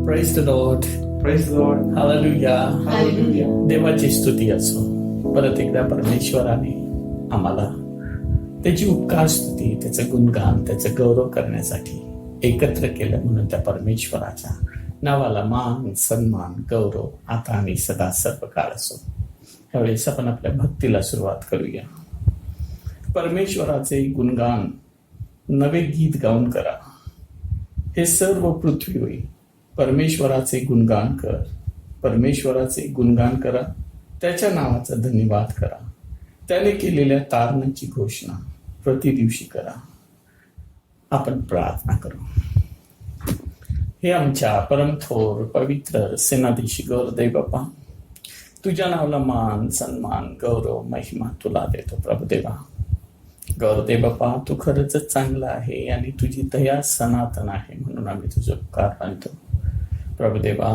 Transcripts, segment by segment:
Praise the Lord. Praise the Lord. Hallelujah. Hallelujah. देवाची स्तुती असो. परत एकदा परमेश्वराने आम्हाला त्याची उपकार स्तुती, त्याचं गुणगान, त्याचं गौरव करण्यासाठी एकत्र केलं, म्हणून त्या परमेश्वराच्या नावाला मान, सन्मान, गौरव आता आणि सदा सर्व काळ असो. यावेळेस आपण आपल्या भक्तीला सुरुवात करूया. परमेश्वराचे गुणगान नवे गीत गाऊन करा. हे सर्व पृथ्वी होई परमेश्वराचे गुणगान कर. परमेश्वराचे गुणगान करा, त्याच्या नावाचा धन्यवाद करा. त्याने केलेल्या तारणाची घोषणा प्रतिदिवशी करा. आपण प्रार्थना करू. हे आमच्या परमथोर पवित्र सेनाधीश गौरदेव बाप्पा, तुझ्या नावाला मान, सन्मान, गौरव, महिमा तुला देतो. प्रभुदेवा, गौरदेव बाप्पा, तू खरंच चांगला आहे आणि तुझी दया सनातन आहे, म्हणून आम्ही तुझं उपकार मानतो. प्रभुदेवा,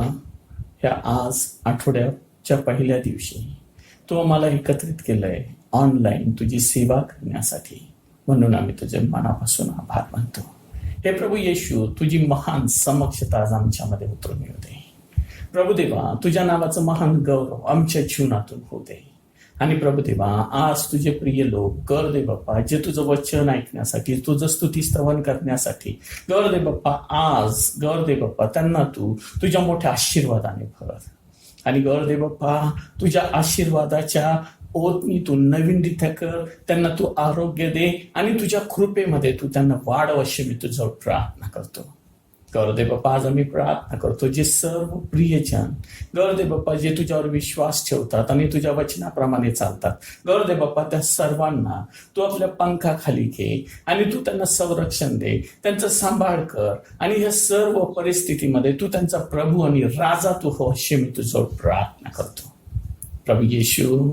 ह्या आज आठवड्याच्या पहिल्या दिवशी तू आम्हाला एकत्रित केलंय ऑनलाईन तुझी सेवा करण्यासाठी, म्हणून आम्ही तुझे मनापासून आभार मानतो. हे प्रभू येशू, तुझी महान समक्षता आज आमच्यामध्ये उतरून येऊ दे. प्रभुदेवा, तुझ्या नावाचं महान गौरव आमच्या जीवनातून होऊ दे. आणि प्रभुदेवा, आज तुझे प्रिय लोक गौरदेव बाप्पा, जे तुझं वचन ऐकण्यासाठी, तुझं स्तुती स्तवन करण्यासाठी, गौरदेव बाप्पा, आज गौरदेव बाप्पा त्यांना तू तुझ्या मोठ्या आशीर्वादाने भर. आणि गौरदेव बाप्पा, तुझ्या आशीर्वादाच्या ओतनीतून नवीनरित्या कर. त्यांना तू आरोग्य दे आणि तुझ्या कृपेमध्ये तू त्यांना वाढव, अशी मी तुझ्यावर प्रार्थना करतो. गौरदेव बाप्पा, आज आम्ही प्रार्थना करतो, जे सर्व प्रियजन गौरदेव बाप्पा जे तुझ्यावर विश्वास ठेवतात आणि तुझ्या वचनाप्रमाणे चालतात, गौरदेव बाप्पा, त्या सर्वांना तू आपल्या पंखाखाली घे आणि तू त्यांना संरक्षण दे, त्यांचा सांभाळ कर. आणि या सर्व परिस्थितीमध्ये तू त्यांचा प्रभू आणि राजा तू हो, अशी मी तुझ्यावर प्रार्थना करतो. प्रभू येशू,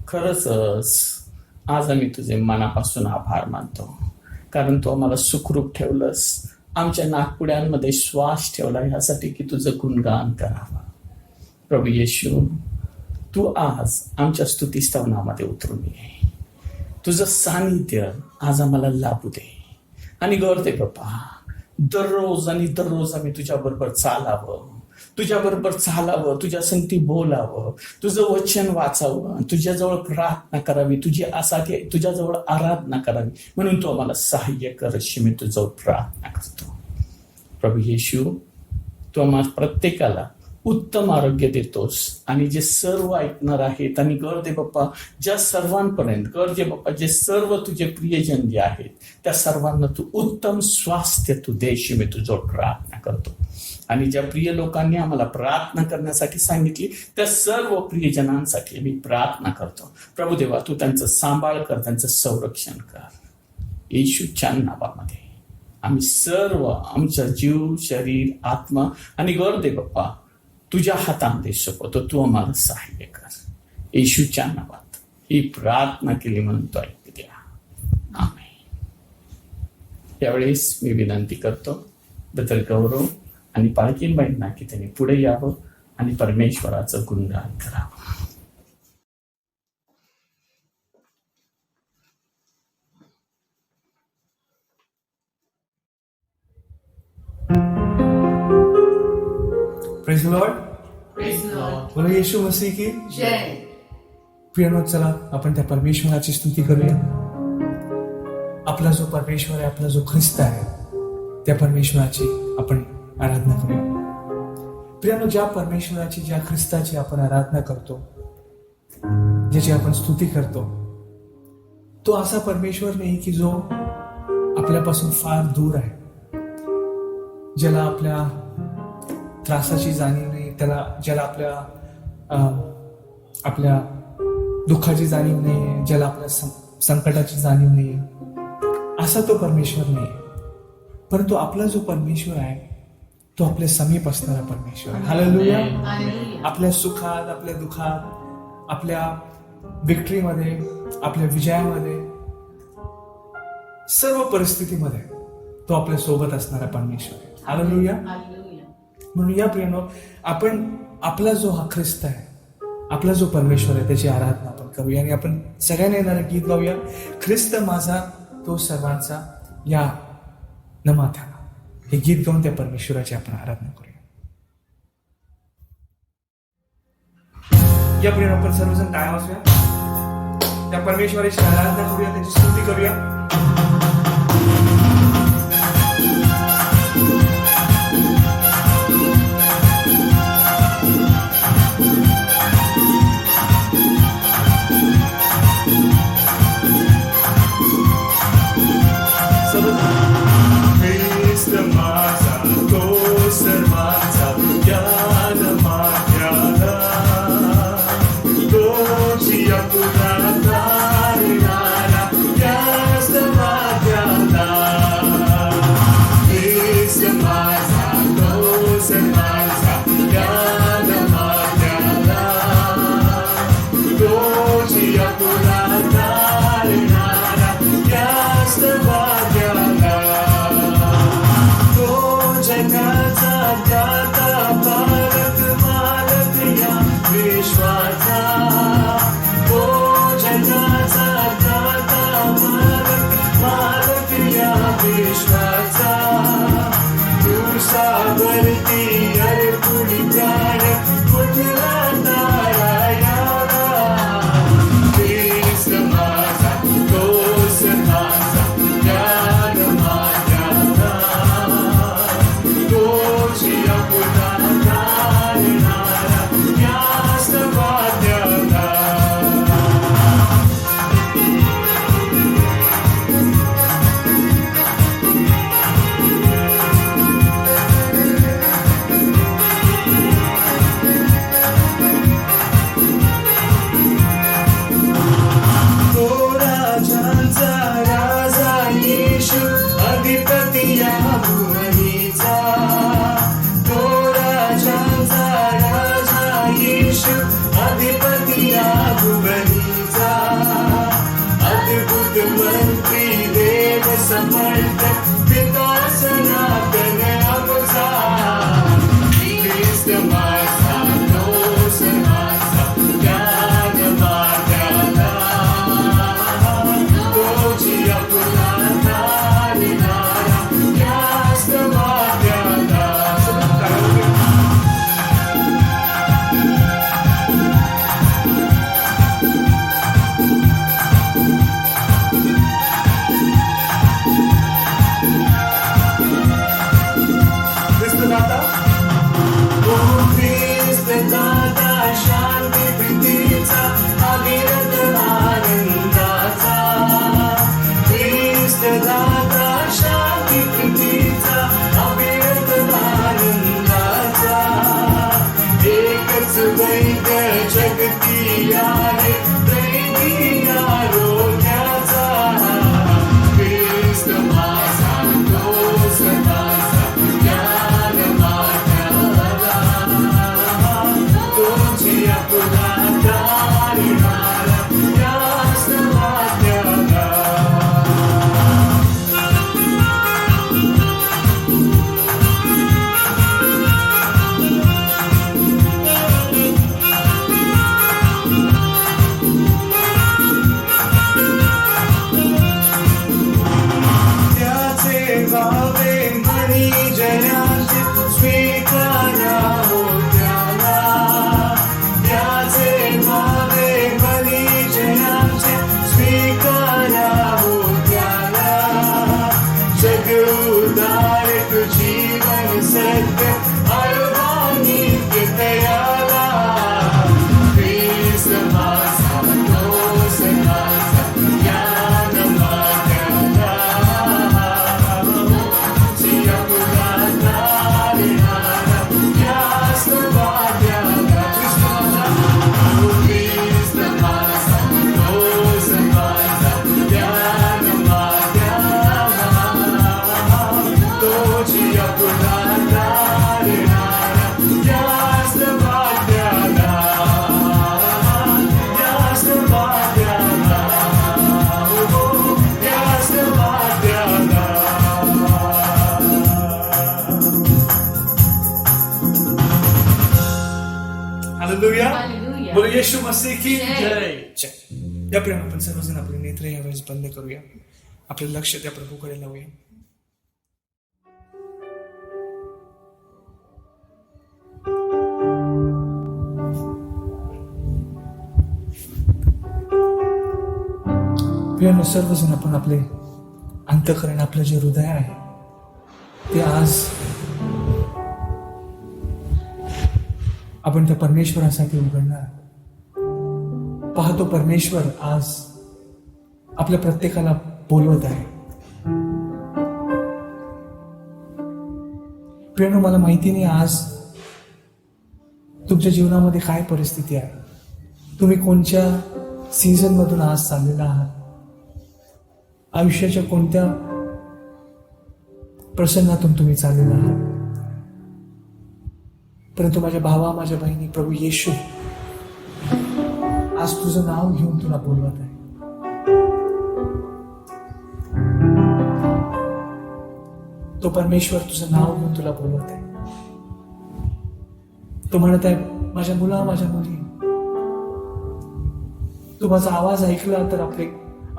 खरंच आज आम्ही तुझे मनापासून आभार मानतो, कारण तू आम्हाला सुखरूप ठेवलंस, आमच्या नागपुड्यांमध्ये श्वास ठेवला, ह्यासाठी की तुझं गुणगान करावं. प्रभू येशू, तू आज आमच्या स्तुतीस्तवनामध्ये उतरून ये. तुझं सानिध्य आज आम्हाला लाभू दे. आणि गौरदेव बाप्पा, दररोज आणि दररोज आम्ही तुझ्याबरोबर चालावं, तुझ्याबरोबर चालावं, तुझ्या संगती बोलावं, तुझं वचन वाचावं, तुझ्याजवळ प्रार्थना करावी, तुझ्यासाठी तुझ्याजवळ आराधना करावी, म्हणून तू आम्हाला सहाय्य कर, अशी मी तुझ्यावर प्रार्थना करतो. प्रभू येशू, तू आम्हाला प्रत्येकाला उत्तम आरोग्य देतोस. आणि जे सर्व ऐकणार आहेत आणि गौरदेव बाप्पा, ज्या सर्वांपर्यंत गौरदेव बाप्पा, जे सर्व तुझे प्रियजन जे आहेत, त्या सर्वांना तू उत्तम स्वास्थ्य तू दे, अशी मी तुझ्यावर प्रार्थना करतो. आणि ज्या प्रिय लोकांनी आम्हाला प्रार्थना करण्यासाठी सांगितली, त्या सर्व प्रियजनांसाठी मी प्रार्थना करतो. प्रभुदेवा, तू त्यांचं सांभाळ कर, त्यांचं संरक्षण कर. येशूच्या नावामध्ये आम्ही सर्व आमचा जीव, शरीर, आत्मा आणि गौरदेव बाप्पा तुझ्या हातामध्ये सोपवतो. तू आम्हाला सहाय्य कर. येशूच्या नावात ही प्रार्थना केली, म्हणून तो ऐकू द्या. आमेन. यावेळेस मी विनंती करतो ब्रदर गौरव आणि पालकीनबाईंना की त्यांनी पुढे यावं आणि परमेश्वराचं गुणगान करावं. Praise the Lord. Praise the Lord. बोला येशू मसीह की जय. प्रियानो, चला आपण त्या परमेश्वराची स्तुती करूया. आपला जो परमेश्वर आहे, आपला जो ख्रिस्त आहे, त्या परमेश्वराची आपण आराधना करूया. प्रियानो, ज्या परमेश्वराची, ज्या ख्रिस्ताची आपण आराधना करतो, ज्याची आपण स्तुती करतो, तो असा परमेश्वर नाही की जो आपल्यापासून फार दूर आहे, ज्याला आपल्या त्रासाची जाणीव नाही, ज्याला आपल्या दुःखाची जाणीव नाही, ज्याला आपल्या संकटाची जाणीव नाही, असा तो परमेश्वर नाही. परंतु आपला जो परमेश्वर आहे, तो आपल्या समीप असणारा परमेश्वर आहे. हालेलुया. आपल्या सुखात, आपल्या दुःखात, आपल्या विक्ट्रीमध्ये, आपल्या विजयामध्ये, सर्व परिस्थितीमध्ये तो आपल्या सोबत असणारा परमेश्वर आहे. हालेलुया. म्हणून या प्रियानो, आपण आपला जो हा ख्रिस्त आहे, आपला जो परमेश्वर आहे, त्याची आराधना आपण करूया. आणि आपण सगळ्यांनी येणारं गीत गाऊया, ख्रिस्त माझा तो सर्वांचा या न माथा. हे गीत गाऊन त्या परमेश्वराची आपण आराधना करूया. या प्रेम आपण सर्वजण टाळ्या वाजूया, त्या परमेश्वराची आराधना करूया, त्याची स्तुती करूया. ख्रिस्त माझा तो सर्वांचा ज्ञान माझ्याला, तो जिया तुला तारणारा जास्त माझ्याला. ख्रिस्त माझा तो सर्वांचा ज्ञान माझ्याला, तो जिया तुला तारणारा जास्त माझ्याला. जगाचा दाता पालक मालक या विश्वाचा, तो जगाचा दाता पालक मालक या विश्वाचा. तू सावरती अरकुडी प्राण कुठला तारा याला. ख्रिस्त माझा तोच माझा ज्ञान माझ्याला, तोची आपला तारणारा जास्त माझ्याला. तो राजांचा राजा येशू, अधिपती या भुवनीचा. तो राजांचा राजा येशू, अधिपती या भुवनीचा. अद्भुत मंत्री देव समर्थ पिता सनातन आमचा. ख्रिस्त माझा तोच माझा ज्ञान माझ्याला, तोची आपला तारणारा जास्त माझ्याला. ख्रिस्त दाता, ओ ख्रिस्त दाता शांती प्रीतीचा अविरत आनंदाचा. ख्रिस्त दाता शांती प्रीतीचा अविरत आनंदाचा. एकच वैद्य जगती आहे दैवी आरोग्याचा. ख्रिस्त माझा तोच माझा ज्ञान माझ्याला, तोची आपला तारणारा जास्त माझ्याला. त्याचे गावे मणी जयाचे स्वीकारा हो त्याला. त्याचे गावे मणी जयाचे स्वीकारा हो त्याला. जग उदारक जीवन सत्य अर्वानित्य तयाला. ख्रिस्त माझा तोच माझा ज्ञान माझ्याला, तोची आपला तारणारा जास्त माझ्याला. ख्रिस्त माझा तोच माझा ज्ञान माझ्याला, तोची आपला तारणारा जास्त माझ्याला, जास्त माझ्याला, हो, जास्त माझ्याला. हालेलुया. हालेलुया. बोलो येशू मसीह की जय. जय. या प्रेम आपण सर्वजण आपले नेत्र यावेळेस बंद करूया, आपलं लक्ष त्या प्रभूकडे लावूया. प्रियानो, सर्वजण आपण आपले अंतःकरण, आपलं जे हृदय आहे ते आज आपण त्या परमेश्वरासाठी उघडणार. पाहतो परमेश्वर आज आपल्या प्रत्येकाला बोलवत आहे. प्रियानो, मला माहिती नाही आज तुमच्या जीवनामध्ये काय परिस्थिती आहे, तुम्ही कोणत्या सीझन मधून आज चाललेला आहात, आयुष्याच्या कोणत्या प्रसंगातून तुम्ही चाललेला आहात. परंतु माझ्या भावा, माझ्या बहिणी, प्रभू येशू आज तुझं नाव घेऊन तुला बोलवत आहे. तो परमेश्वर तुझं नाव घेऊन तुला बोलवत आहे. तो म्हणत आहे, माझ्या मुला, माझ्या मुली, तू माझा आवाज ऐकला तर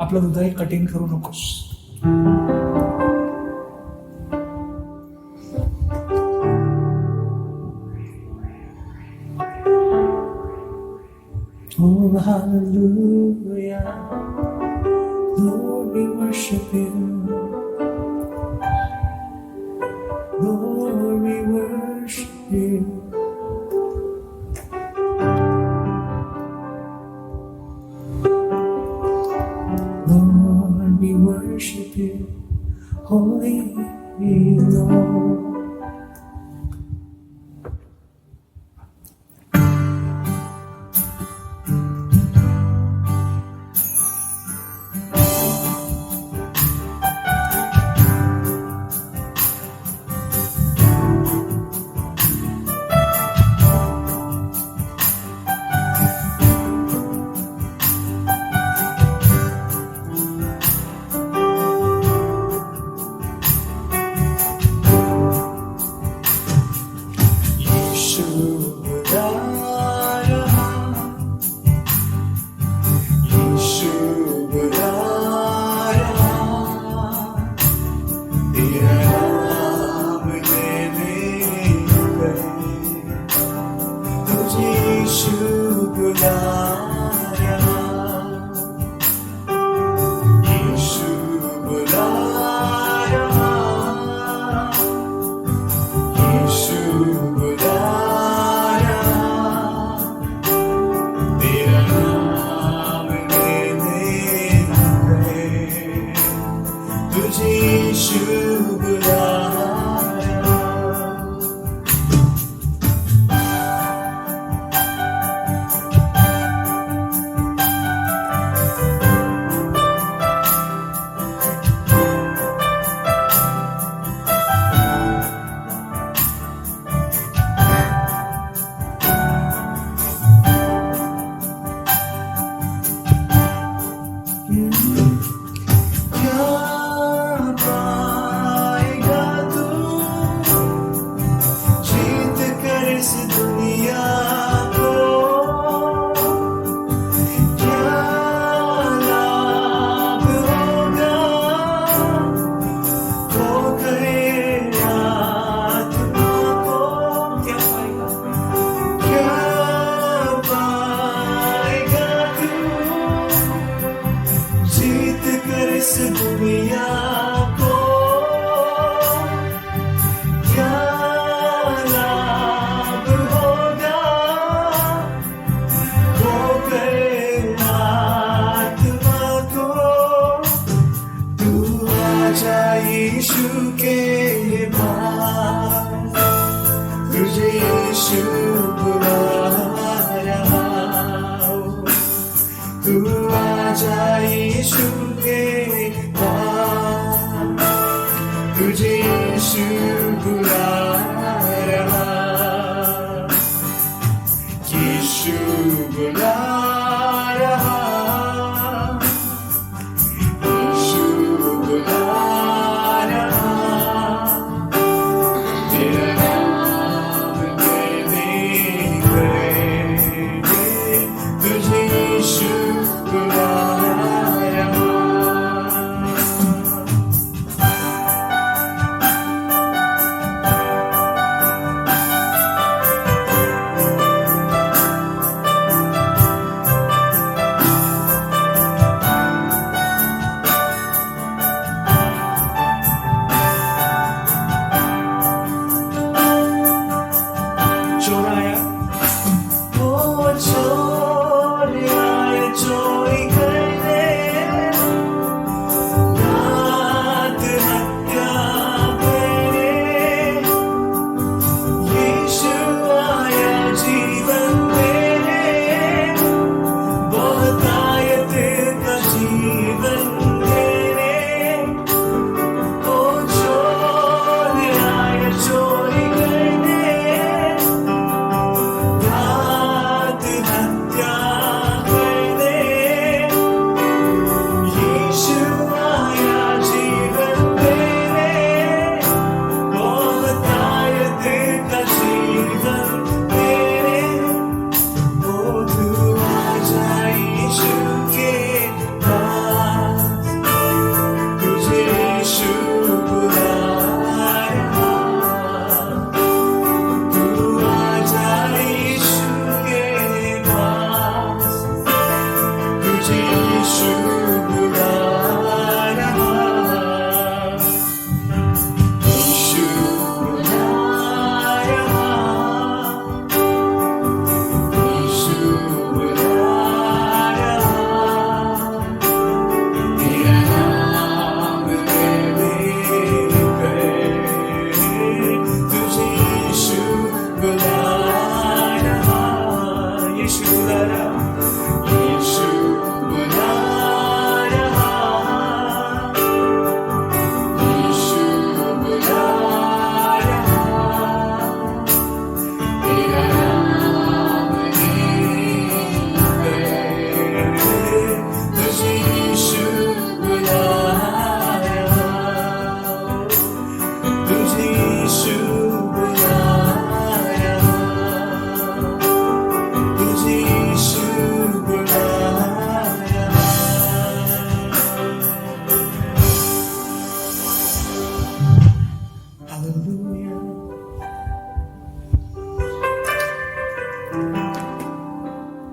आपलं हृदय कठीण करू नकोस. Oh, hallelujah, Lord, we worship you. Lord, we worship you. Lord, we worship you, Holy Lord.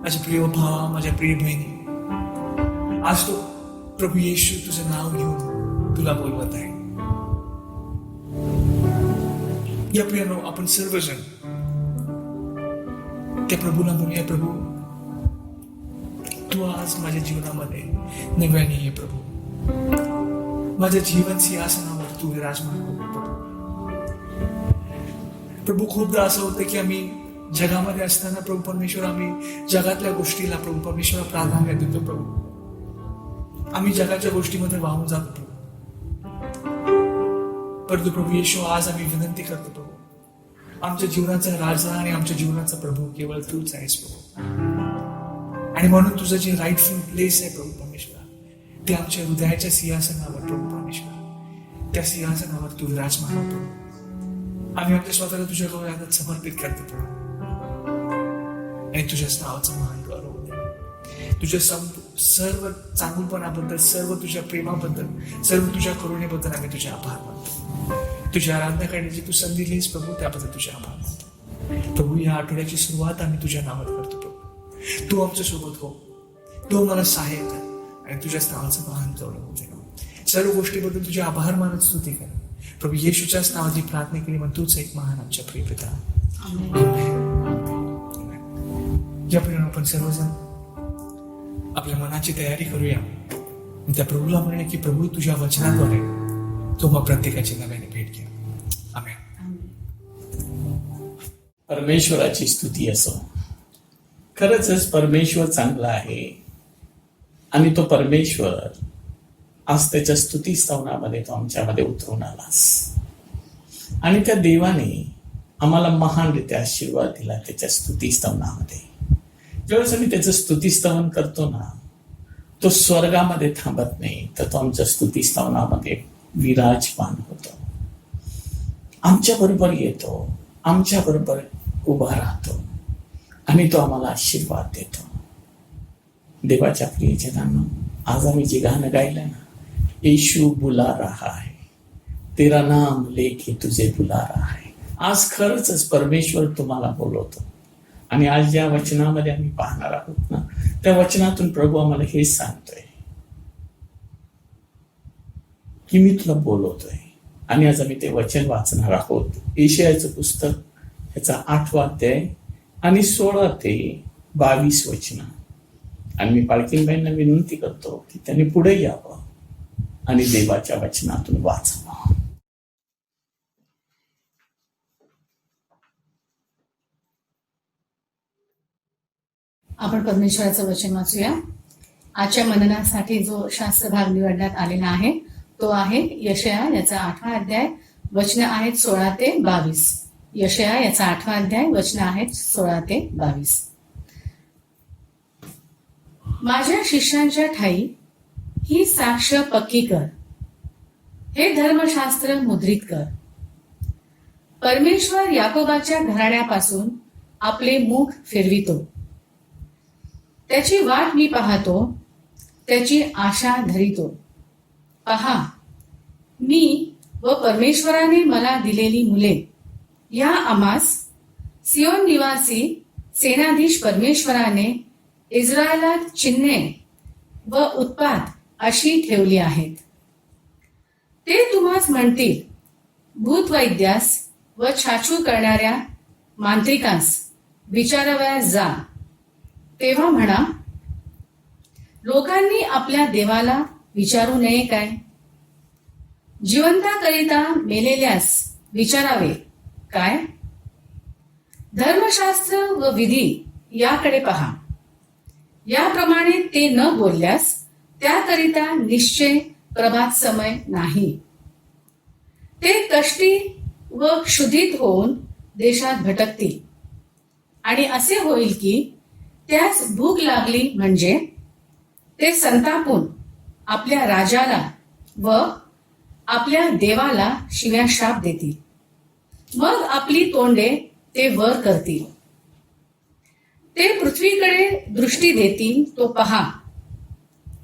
माझे प्रिय भावा, माझ्या प्रिय बहिणी, आज तो प्रभू येशू तुझं नाव घेऊन तुला बोलवत आहे. या प्रियानो, आपण सर्वजण त्या प्रभूला म्हणूया, प्रभू तू आज माझ्या जीवनामध्ये नव्याने ये. प्रभू माझ्या जीवन सिंहासनावर तू विराजमान हो. प्रभू खूपदा असं होतं की आम्ही जगामध्ये असताना प्रभू परमेश्वर, आम्ही जगातल्या गोष्टीला प्रभू परमेश्वर प्राधान्य देतो. प्रभू आम्ही जगाच्या गोष्टीमध्ये वाहून जातो. परंतु प्रभू येशू, आज आम्ही विनंती करतो प्रभू, आमच्या जीवनाचा राजा आणि आमच्या जीवनाचा प्रभू केवळ तूच आहेस प्रभू. आणि म्हणून तुझं जे राईटफुल प्लेस आहे प्रभू परमेश्वर, ते आमच्या हृदयाच्या सिंहासनावर प्रभू परमेश्वर, त्या सिंहासनावर तू विराजमान हो प्रभू. आम्ही आमच्या स्वतःला तुझ्या गौरवात समर्पित करतो प्रभू, आणि तुझ्या नावाचं महान गौरव दे. तुझ्या सर्व चांगुलपणाबद्दल, सर्व तुझ्या प्रेमाबद्दल, सर्व तुझ्या करुणेबद्दल आम्ही तुझे आभार मानतो. तुझ्या आराधना करण्याची तू संधी दिलीस प्रभू, त्याबद्दल तुझे आभार मानतो. प्रभू, या आठवड्याची सुरुवात आम्ही तुझ्या नावात करतो प्रभू. तू आमच्या सोबत हो, तू मला सहाय्य कर, आणि तुझ्याच नावाचं महान गौरव दे. सर्व गोष्टीबद्दल तुझे आभार मानत स्तुती कर. प्रभू येशूच्याच नावाची प्रार्थना केली, म्हणून तूच एक महान आमच्या प्रिय पिता. या प्रियानं, आपण सर्वजण आपल्या मनाची तयारी करूया, त्या प्रभूला म्हणूया की प्रभू तुझ्या वचनाद्वारे तो मग प्रत्येकाची नव्याने भेट घ्या. आमेन. परमेश्वराची स्तुती असो. खरंच परमेश्वर चांगला आहे, आणि तो परमेश्वर आज त्याच्या स्तुती स्तवनामध्ये तो आमच्यामध्ये उतरून आलास, आणि त्या देवाने आम्हाला महानरित्या आशीर्वाद दिला त्याच्या स्तुती स्तवनामध्ये. ज्यावेळेस आम्ही त्याचं स्तुतीस्तवन करतो ना, तो स्वर्गामध्ये थांबत नाही, तर तो आमच्या स्तुतीस्तवनामध्ये विराजमान होतो, आमच्या बरोबर येतो, आमच्या बरोबर उभा राहतो, आणि तो आम्हाला आशीर्वाद देतो. देवाच्या प्रियजनांनो, आज आम्ही जे गाणं गायलं ना, येशू बुला रहा है, तेरा नाम लेके तुझे बुला रहा है. आज खरंच परमेश्वर तुम्हाला बोलवतो, आणि आज ज्या वचनामध्ये आम्ही पाहणार आहोत ना, त्या वचनातून प्रभू आम्हाला हेच सांगतोय की मी तुला बोलवतोय. आणि आज आम्ही ते वचन वाचणार आहोत, यशायाचं पुस्तक, ह्याचा 8वा अध्याय आणि 16 ते 22 वचन. आणि मी पालखींबाईंना विनंती करतो की त्यांनी पुढे यावं आणि देवाच्या वचनातून वाचावं. आपण परमेश्वराचं वचन वाचूया. आजच्या मननासाठी जो शास्त्र भाग निवडण्यात आलेला आहे तो आहे यशाया याचा 8वा अध्याय, वचन आहेत 16 ते 22. यशाया याचा 8वा अध्याय, वचन आहेत 16 ते 22. माझ्या शिष्यांच्या ठाई ही साक्ष पक्की कर, हे धर्मशास्त्र मुद्रित कर. परमेश्वर याकोबाच्या घराण्यापासून आपले मुख फिरवितो. त्याची वाट मी पाहतो, त्याची आशा धरितो. पहा, मी व परमेश्वराने मला दिलेली मुले, या आम्हास सियोन निवासी सेनाधीश परमेश्वराने इस्रायलात चिन्हे व उत्पात अशी ठेवली आहेत. ते तुम्हास म्हणतील, भूतवैद्यास व छाछू करणाऱ्या मांत्रिकांस विचारावयास जा. तेव्हा म्हणा, लोकांनी आपल्या देवाला विचारू नये काय? जिवंताकरिता मेलेल्यास विचारावे काय? धर्मशास्त्र व विधी याकडे पहा. याप्रमाणे ते न बोलल्यास त्याकरिता निश्चय प्रभात समय नाही. ते कष्टी व क्षुधित होऊन देशात भटकतील, आणि असे होईल की त्यास भूक लागली म्हणजे ते संतापून आपल्या राजाला व आपल्या देवाला शिव्या शाप देतील. मग आपली तोंडे ते वर करतील. ते पृथ्वीकडे दृष्टी देतील तो पहा,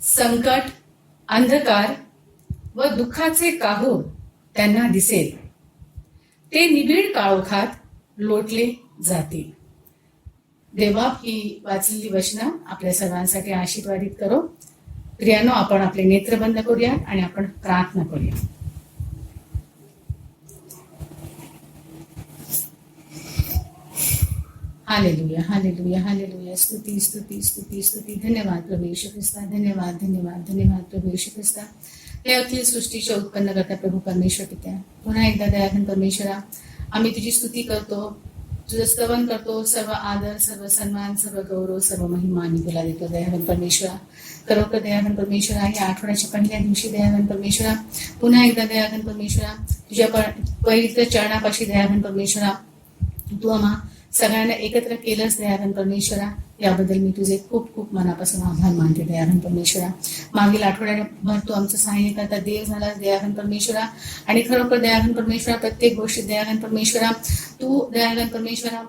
संकट, अंधकार व दुःखाचे काहूर त्यांना दिसेल. ते निबिड काळोखात लोटले जातील. देवा ही वाचलेली वचनं आपल्या सर्वांसाठी आशीर्वादित करो. प्रियानो, आपण आपले नेत्र बंद करूया आणि आपण प्रार्थना करूया. Hallelujah, hallelujah, hallelujah. स्तुती, स्तुती, स्तुती, स्तुती. धन्यवाद प्रभू येशू ख्रिस्ता. धन्यवाद, धन्यवाद, धन्यवाद प्रभू येशू ख्रिस्ता. हे अखिल सृष्टीचे उत्पन्न करता प्रभू परमेश्वर पित्या, पुन्हा एकदा दयाघन परमेश्वरा, आम्ही तुझी स्तुती करतो, तुझं स्तवन करतो. सर्व आदर, सर्व सन्मान, सर्व गौरव, सर्व महिमा आम्ही तुला देतो दयाघन परमेश्वरा. खरोखर दयाघन परमेश्वरा, या आठवड्याच्या पहिल्या दिवशी दयाघन परमेश्वरा, पुन्हा एकदा दयाघन परमेश्वरा, तुझ्या पवित्र चरणापाशी दयाघन परमेश्वरा, तू आम्हा सगळ्यांना एकत्र केलंच दयाघन परमेश्वरा. याबद्दल मी तुझे खूप खूप मनापासून आभार मानते दयाघन परमेश्वरा. मागील आठवड्याभर तू आमचं सहाय्य करता देव झाला दयाघन परमेश्वरा. आणि खरोखर दयाघन परमेश्वरा, प्रत्येक गोष्टी दयाघन परमेश्वरा, तू दयाघन परमेश्वरा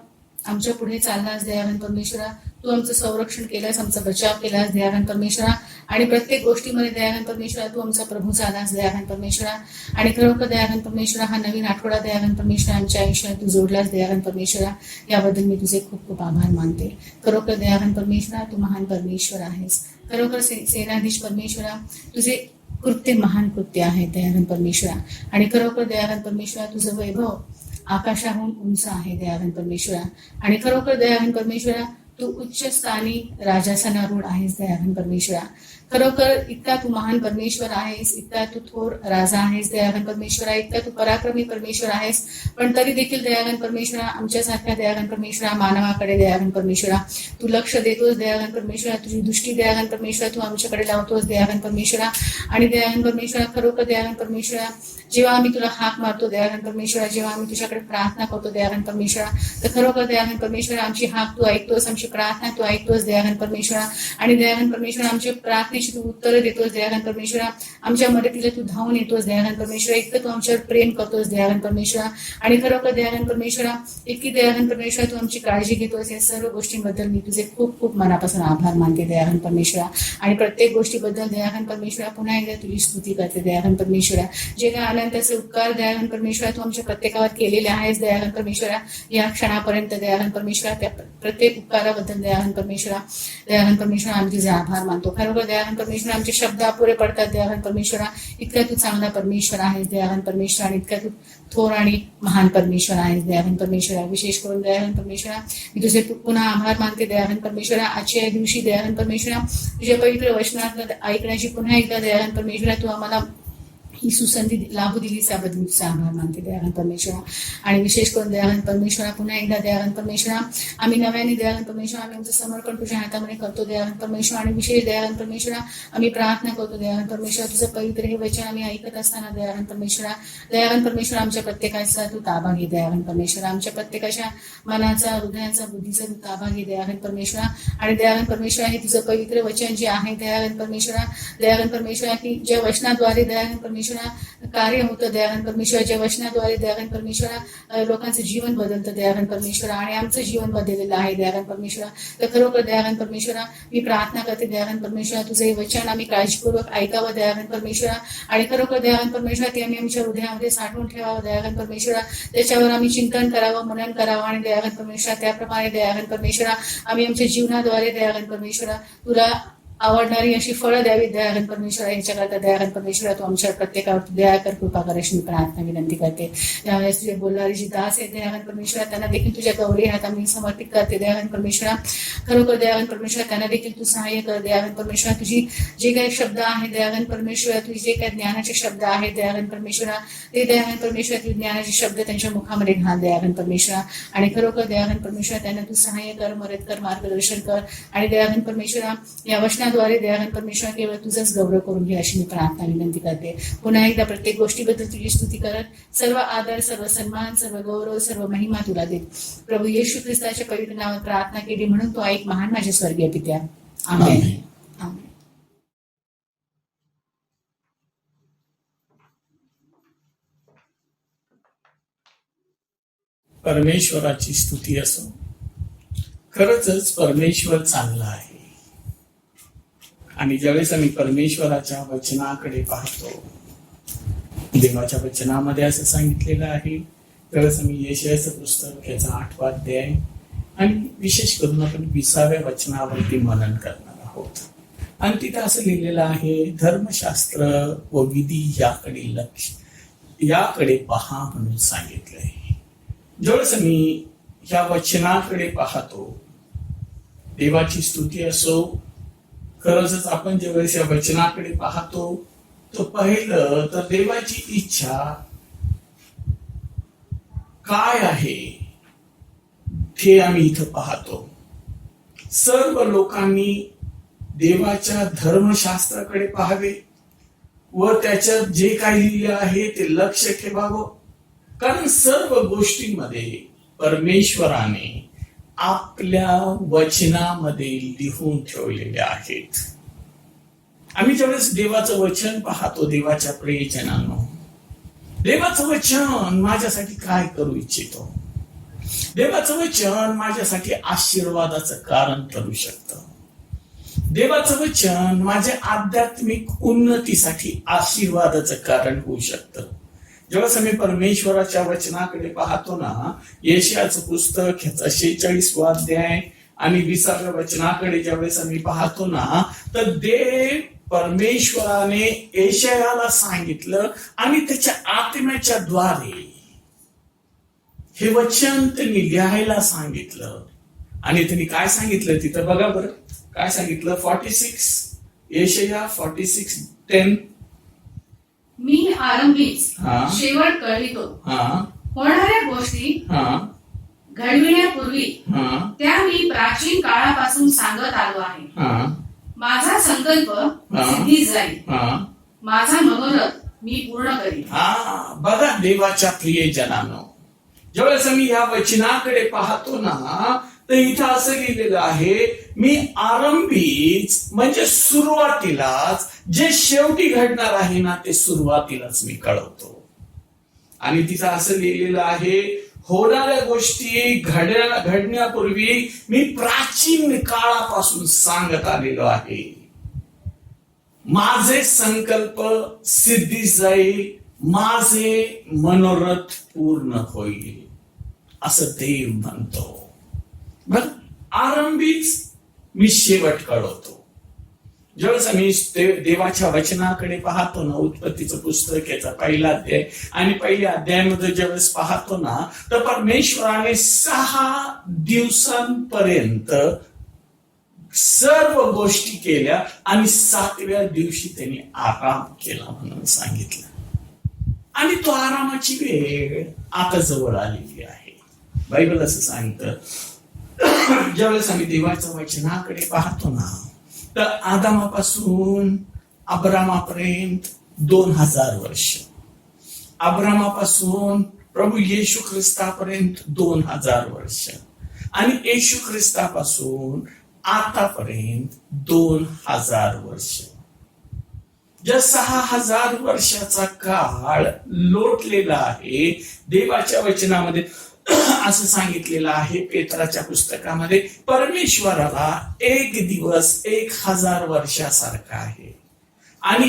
आमच्या पुढे चाललास दयाघन परमेश्वरा. तू आमचं संरक्षण केलंस, आमचा बचाव केलास दयाघन परमेश्वरा. आणि प्रत्येक गोष्टीमध्ये दयाघन परमेश्वरा तू आमचा प्रभू झालास दयाघन परमेश्वरा. आणि खरोखर दयाघन परमेश्वरा, हा नवीन आठवडा दयाघन परमेश्वरा आमच्या आयुष्यात तू जोडलास दयाघन परमेश्वरा. याबद्दल मी तुझे खूप खूप आभार मानते. खरोखर दयाघन परमेश्वरा, तू महान परमेश्वर आहेस. खरोखर सेनाधीश परमेश्वरा, तुझे कृत्य महान कृत्य आहे दयाघन परमेश्वरा. आणि खरोखर दयाघन परमेश्वरा, तुझं वैभव आकाशाहून उंच आहे दयाघन परमेश्वरा. आणि खरोखर दयाघन परमेश्वरा, तू उच्च स्थानी राजासनारूढ आहेस दयाघन परमेश्वरा. खरोखर इतका तू महान परमेश्वर आहेस, इतका तू थोर राजा आहेस दयाघन परमेश्वरा, इतका तू पराक्रमी परमेश्वर आहेस. पण तरी देखील दयाघन परमेश्वरा, आमच्यासारख्या दयाघन परमेश्वरा मानवाकडे दयाघन परमेश्वरा तू लक्ष देतोस दयाघन परमेश्वरा. तुझी दृष्टी दयाघन परमेश्वरा तू आमच्याकडे लावतोस दयाघन परमेश्वरा. आणि दयाघन परमेश्वरा, खरोखर दयाघन परमेश्वरा, जेव्हा आम्ही तुला हाक मारतो दयाघन परमेश्वरा, जेव्हा आम्ही तुझ्याकडे प्रार्थना करतो दयाघन परमेश्वरा, तर खरोखर दयाघन परमेश्वरा आमची हाक तू ऐकतोस, आमची प्रार्थना तू ऐकतोस दयाघन परमेश्वरा. आणि दयाघन परमेश्वरा, आमच्या प्रार्थनेची तू उत्तर देतोस दयाघन परमेश्वरा. आमच्या मदतीला तू धावून येतोस दयाघन परमेश्वरा. इतकं तू आमच्यावर प्रेम करतोस दयाघन परमेश्वरा. आणि खरोखर दयाघन परमेश्वरा, इतकी दयाघन परमेश्वरा तू आमची काळजी घेतोस. या सर्व गोष्टींबद्दल मी तुझे खूप खूप मनापासून आभार मानते दयाघन परमेश्वरा. आणि प्रत्येक गोष्टीबद्दल दयाघन परमेश्वरा पुन्हा एकदा तुझी स्तुती करते दयाघन परमेश्वरा. जे काय अनंताचे उपकार दयाघन परमेश्वरा तू आमच्या प्रत्येकावर केलेले आहेस दयाघन परमेश्वरा. या क्षणापर्यंत दयाघन परमेश्वरा, त्या प्रत्येक उपकाराबद्दल दयाघन परमेश्वरा, दयाघन परमेश्वरा आम्ही तुझे आभार मानतो. खरोखर दयाघन परमेश्वरा, आमचे शब्द अपुरे पडतात दयाघन परमेश्वरा. इतका तू चांगला परमेश्वर आहेस दयाघन परमेश्वरा. आणि इतका तू थोर आणि महान परमेश्वर आहेस दयाघन परमेश्वरा. विशेष करून दयाघन परमेश्वरा, मी तुझे पुन्हा आभार मानते दयाघन परमेश्वरा. आजच्या या दिवशी दयाघन परमेश्वरा, तुझ्या पवित्र वचनात ऐकण्याची पुन्हा एकदा दयाघन परमेश्वरा तू आम्हाला ही सुसंधी लाभू दिली, त्याबद्दल तुझा आभार मानते दयाघन परमेश्वरा. आणि विशेष करून दयाघन परमेश्वरा, पुन्हा एकदा दयाघन परमेश्वरा, आम्ही नव्याने दयाघन परमेश्वरा, आम्ही आमचं समर्पण तुझ्या हातामध्ये करतो दयाघन परमेश्वरा. आणि विशेष दयाघन परमेश्वरा, आम्ही प्रार्थना करतो दयाघन परमेश्वरा. तुझं पवित्र हे वचन आम्ही ऐकत असताना दयाघन परमेश्वरा, दयाघन परमेश्वरा, आमच्या प्रत्येकाचा तू ताबा घे दयाघन परमेश्वरा. आमच्या प्रत्येकाच्या मनाचा, हृदयाचा, बुद्धीचा तू ताबा घे दयाघन परमेश्वरा. आणि दयाघन परमेश्वरा, हे तुझं पवित्र वचन जे आहे दयाघन परमेश्वरा, दयाघन परमेश्वरा, की ज्या वचनाद्वारे दयाघन परमेश्वरा कार्य होतं दयाघन परमेश्वरा, ज्या वचनाद्वारे दयाघन परमेश्वरा लोकांचं जीवन बदलतं दयाघन परमेश्वरा. आणि आमचं जीवन बदललेलं आहे दयाघन परमेश्वरा. तर खरोखर दयाघन परमेश्वरा, मी प्रार्थना करते दयाघन परमेश्वरा, तुझं हे वचन आम्ही काळजीपूर्वक ऐकावं दयाघन परमेश्वरा. आणि खरोखर दयाघन परमेश्वरा, ते आम्ही आमच्या हृदयामध्ये साठवून ठेवावं दयाघन परमेश्वरा. त्याच्यावर आम्ही चिंतन करावं, मनन करावं. आणि दयाघन परमेश्वरा, त्याप्रमाणे दयाघन परमेश्वरा, आम्ही आमच्या जीवनाद्वारे दयाघन परमेश्वरा तुला आवडणारी अशी फळं द्यावी दयाघन परमेश्वरा. यांच्याकरता दयाघन परमेश्वरा, तू आमच्या प्रत्येकावर दया कर, कृपा कर अशी मी प्रार्थना विनंती करते. त्यावेळेस तुझे बोलणारे जी दास आहेत दयाघन परमेश्वरा, त्यांना देखील तुझ्या गौरी हातात मी समर्पित करते दयाघन परमेश्वरा. खरोखर दयाघन परमेश्वरा, त्यांना देखील तू सहाय्य कर दयाघन परमेश्वरा. तुझी जे काही शब्द आहेत दयाघन परमेश्वरा, तुझे जे काही ज्ञानाचे शब्द आहेत दयाघन परमेश्वरा, ते दयाघन परमेश्वरा, तुझे ज्ञानाचे शब्द त्यांच्या मुखामध्ये घाल दयाघन परमेश्वरा. आणि खरोखर दयाघन परमेश्वरा, त्यांना तू सहाय्य कर, मदत कर, मार्गदर्शन कर. आणि दयाघन परमेश्वरा, या वचनाद्वारे दयाघन परमेश्वरा केवळ तुझाच गौरव करून घे अशी मी प्रार्थना विनंती करते. पुन्हा एकदा प्रत्येक गोष्टीबद्दल तुझी स्तुती करत सर्व आदर, सर्व सन्मान, सर्व गौरव, सर्व महिमा तुला देत प्रभू येशू ख्रिस्ताच्या पवित्र नावात प्रार्थना केली, म्हणून तो ऐक महान माझे स्वर्गीय पित्या. आमेन. आमेन. परमेश्वराची स्तुती असो. खरंच परमेश्वर चांगला आहे. आणि ज्यावेळेस आम्ही परमेश्वराच्या वचनाकडे पाहतो, देवाच्या वचनामध्ये असं सांगितलेलं आहे त्यावेळेस आम्ही यशायाचं पुस्तक याचा 8वा अध्याय आणि विशेष करून आपण 20व्या वचनावरती मनन करणार आहोत. आणि तिथं असं लिहिलेलं आहे, धर्मशास्त्र व विधी याकडे पहा म्हणून सांगितलंय. ज्यावेळेस मी या वचनाकडे पाहतो, देवाची स्तुती असो, खरंच आपण ज्यावेळेस या वचनाकडे पाहतो तो पहिलं तर देवाची इच्छा काय आहे हे आम्ही इथं पाहतो. सर्व लोकांनी देवाच्या धर्मशास्त्राकडे पाहावे व त्याच्यात जे काही लिहिलं आहे ते लक्ष ठेवावं, कारण सर्व गोष्टींमध्ये परमेश्वराने आपल्या वचनामध्ये लिहून ठेवलेले आहेत. आम्ही ज्यावेळेस देवाचं वचन पाहतो, देवाच्या प्रियजनांनो, देवाचं वचन माझ्यासाठी काय करू इच्छितो, देवाचं वचन माझ्यासाठी आशीर्वादाचं कारण ठरू शकतं, देवाचं वचन माझ्या आध्यात्मिक उन्नतीसाठी आशीर्वादाचं कारण होऊ शकतं. ज्यावेळेस आम्ही परमेश्वराच्या वचनाकडे पाहतो ना, यशायाचं पुस्तक ह्याचा 46वा अध्याय आणि 20व्या वचनाकडे ज्यावेळेस आम्ही पाहतो ना, तर देव परमेश्वराने यशायाला सांगितलं आणि त्याच्या आत्म्याच्या द्वारे हे वचन त्यांनी लिहायला सांगितलं. आणि त्यांनी काय सांगितलं तिथं बघा बरं, काय सांगितलं? 46 यशाया 46:10. मी आरंभीच हा. शेवट कळवितो, हा होणाऱ्या गोष्टी हा घडविण्यापूर्वी हा त्या मी प्राचीन काळापासून सांगत आलो आहे. हा माझा संकल्प सिद्धी जाईल, हा माझा मनोरथ मी पूर्ण करीन. हा बघा देवाच्या प्रियजनांनो, ज्यावेळेस आम्ही या वचनाकडे पाहतो ना, तर इथं असं लिहिलेलं आहे, मी आरंभीच म्हणजे सुरुवातीलाच जे शेवटी घडणार आहे ना ते सुरुवातीलाच मी कळवतो. आणि तिथं असं लिहिलेलं आहे, होणाऱ्या गोष्टी घडण्यापूर्वी मी प्राचीन काळापासून सांगत आलेलो आहे. माझे संकल्प सिद्धीस जाईल, माझे मनोरथ पूर्ण होईल, असं देव म्हणतो. बरं, आरंभीच मी शेवट कळवतो. ज्यावेळेस आम्ही देवाच्या वचनाकडे पाहतो ना, उत्पत्तीचं पुस्तक याचा 1ला अध्याय आणि 1ल्या अध्यायामध्ये ज्यावेळेस पाहतो ना, तर परमेश्वराने 6 दिवसांपर्यंत सर्व गोष्टी केल्या आणि 7व्या दिवशी त्यांनी आराम केला म्हणून सांगितलं. आणि तो आरामाची वेळ आता जवळ आलेली आहे. बायबल असं सांगतं, ज्यावेळेस आम्ही देवाच्या वचनाकडे पाहतो ना, तर आदामापासून अब्रामापर्यंत 2000 वर्ष, अब्रामापासून प्रभू येशू ख्रिस्तापर्यंत 2000 वर्ष आणि येशू ख्रिस्तापासून आतापर्यंत 2000 वर्ष. ज्या 6000 वर्षाचा काळ लोटलेला आहे, देवाच्या वचनामध्ये असं सांगितलेलं आहे पेत्राच्या पुस्तकामध्ये, परमेश्वराला एक दिवस 1000 वर्षासारखा आहे आणि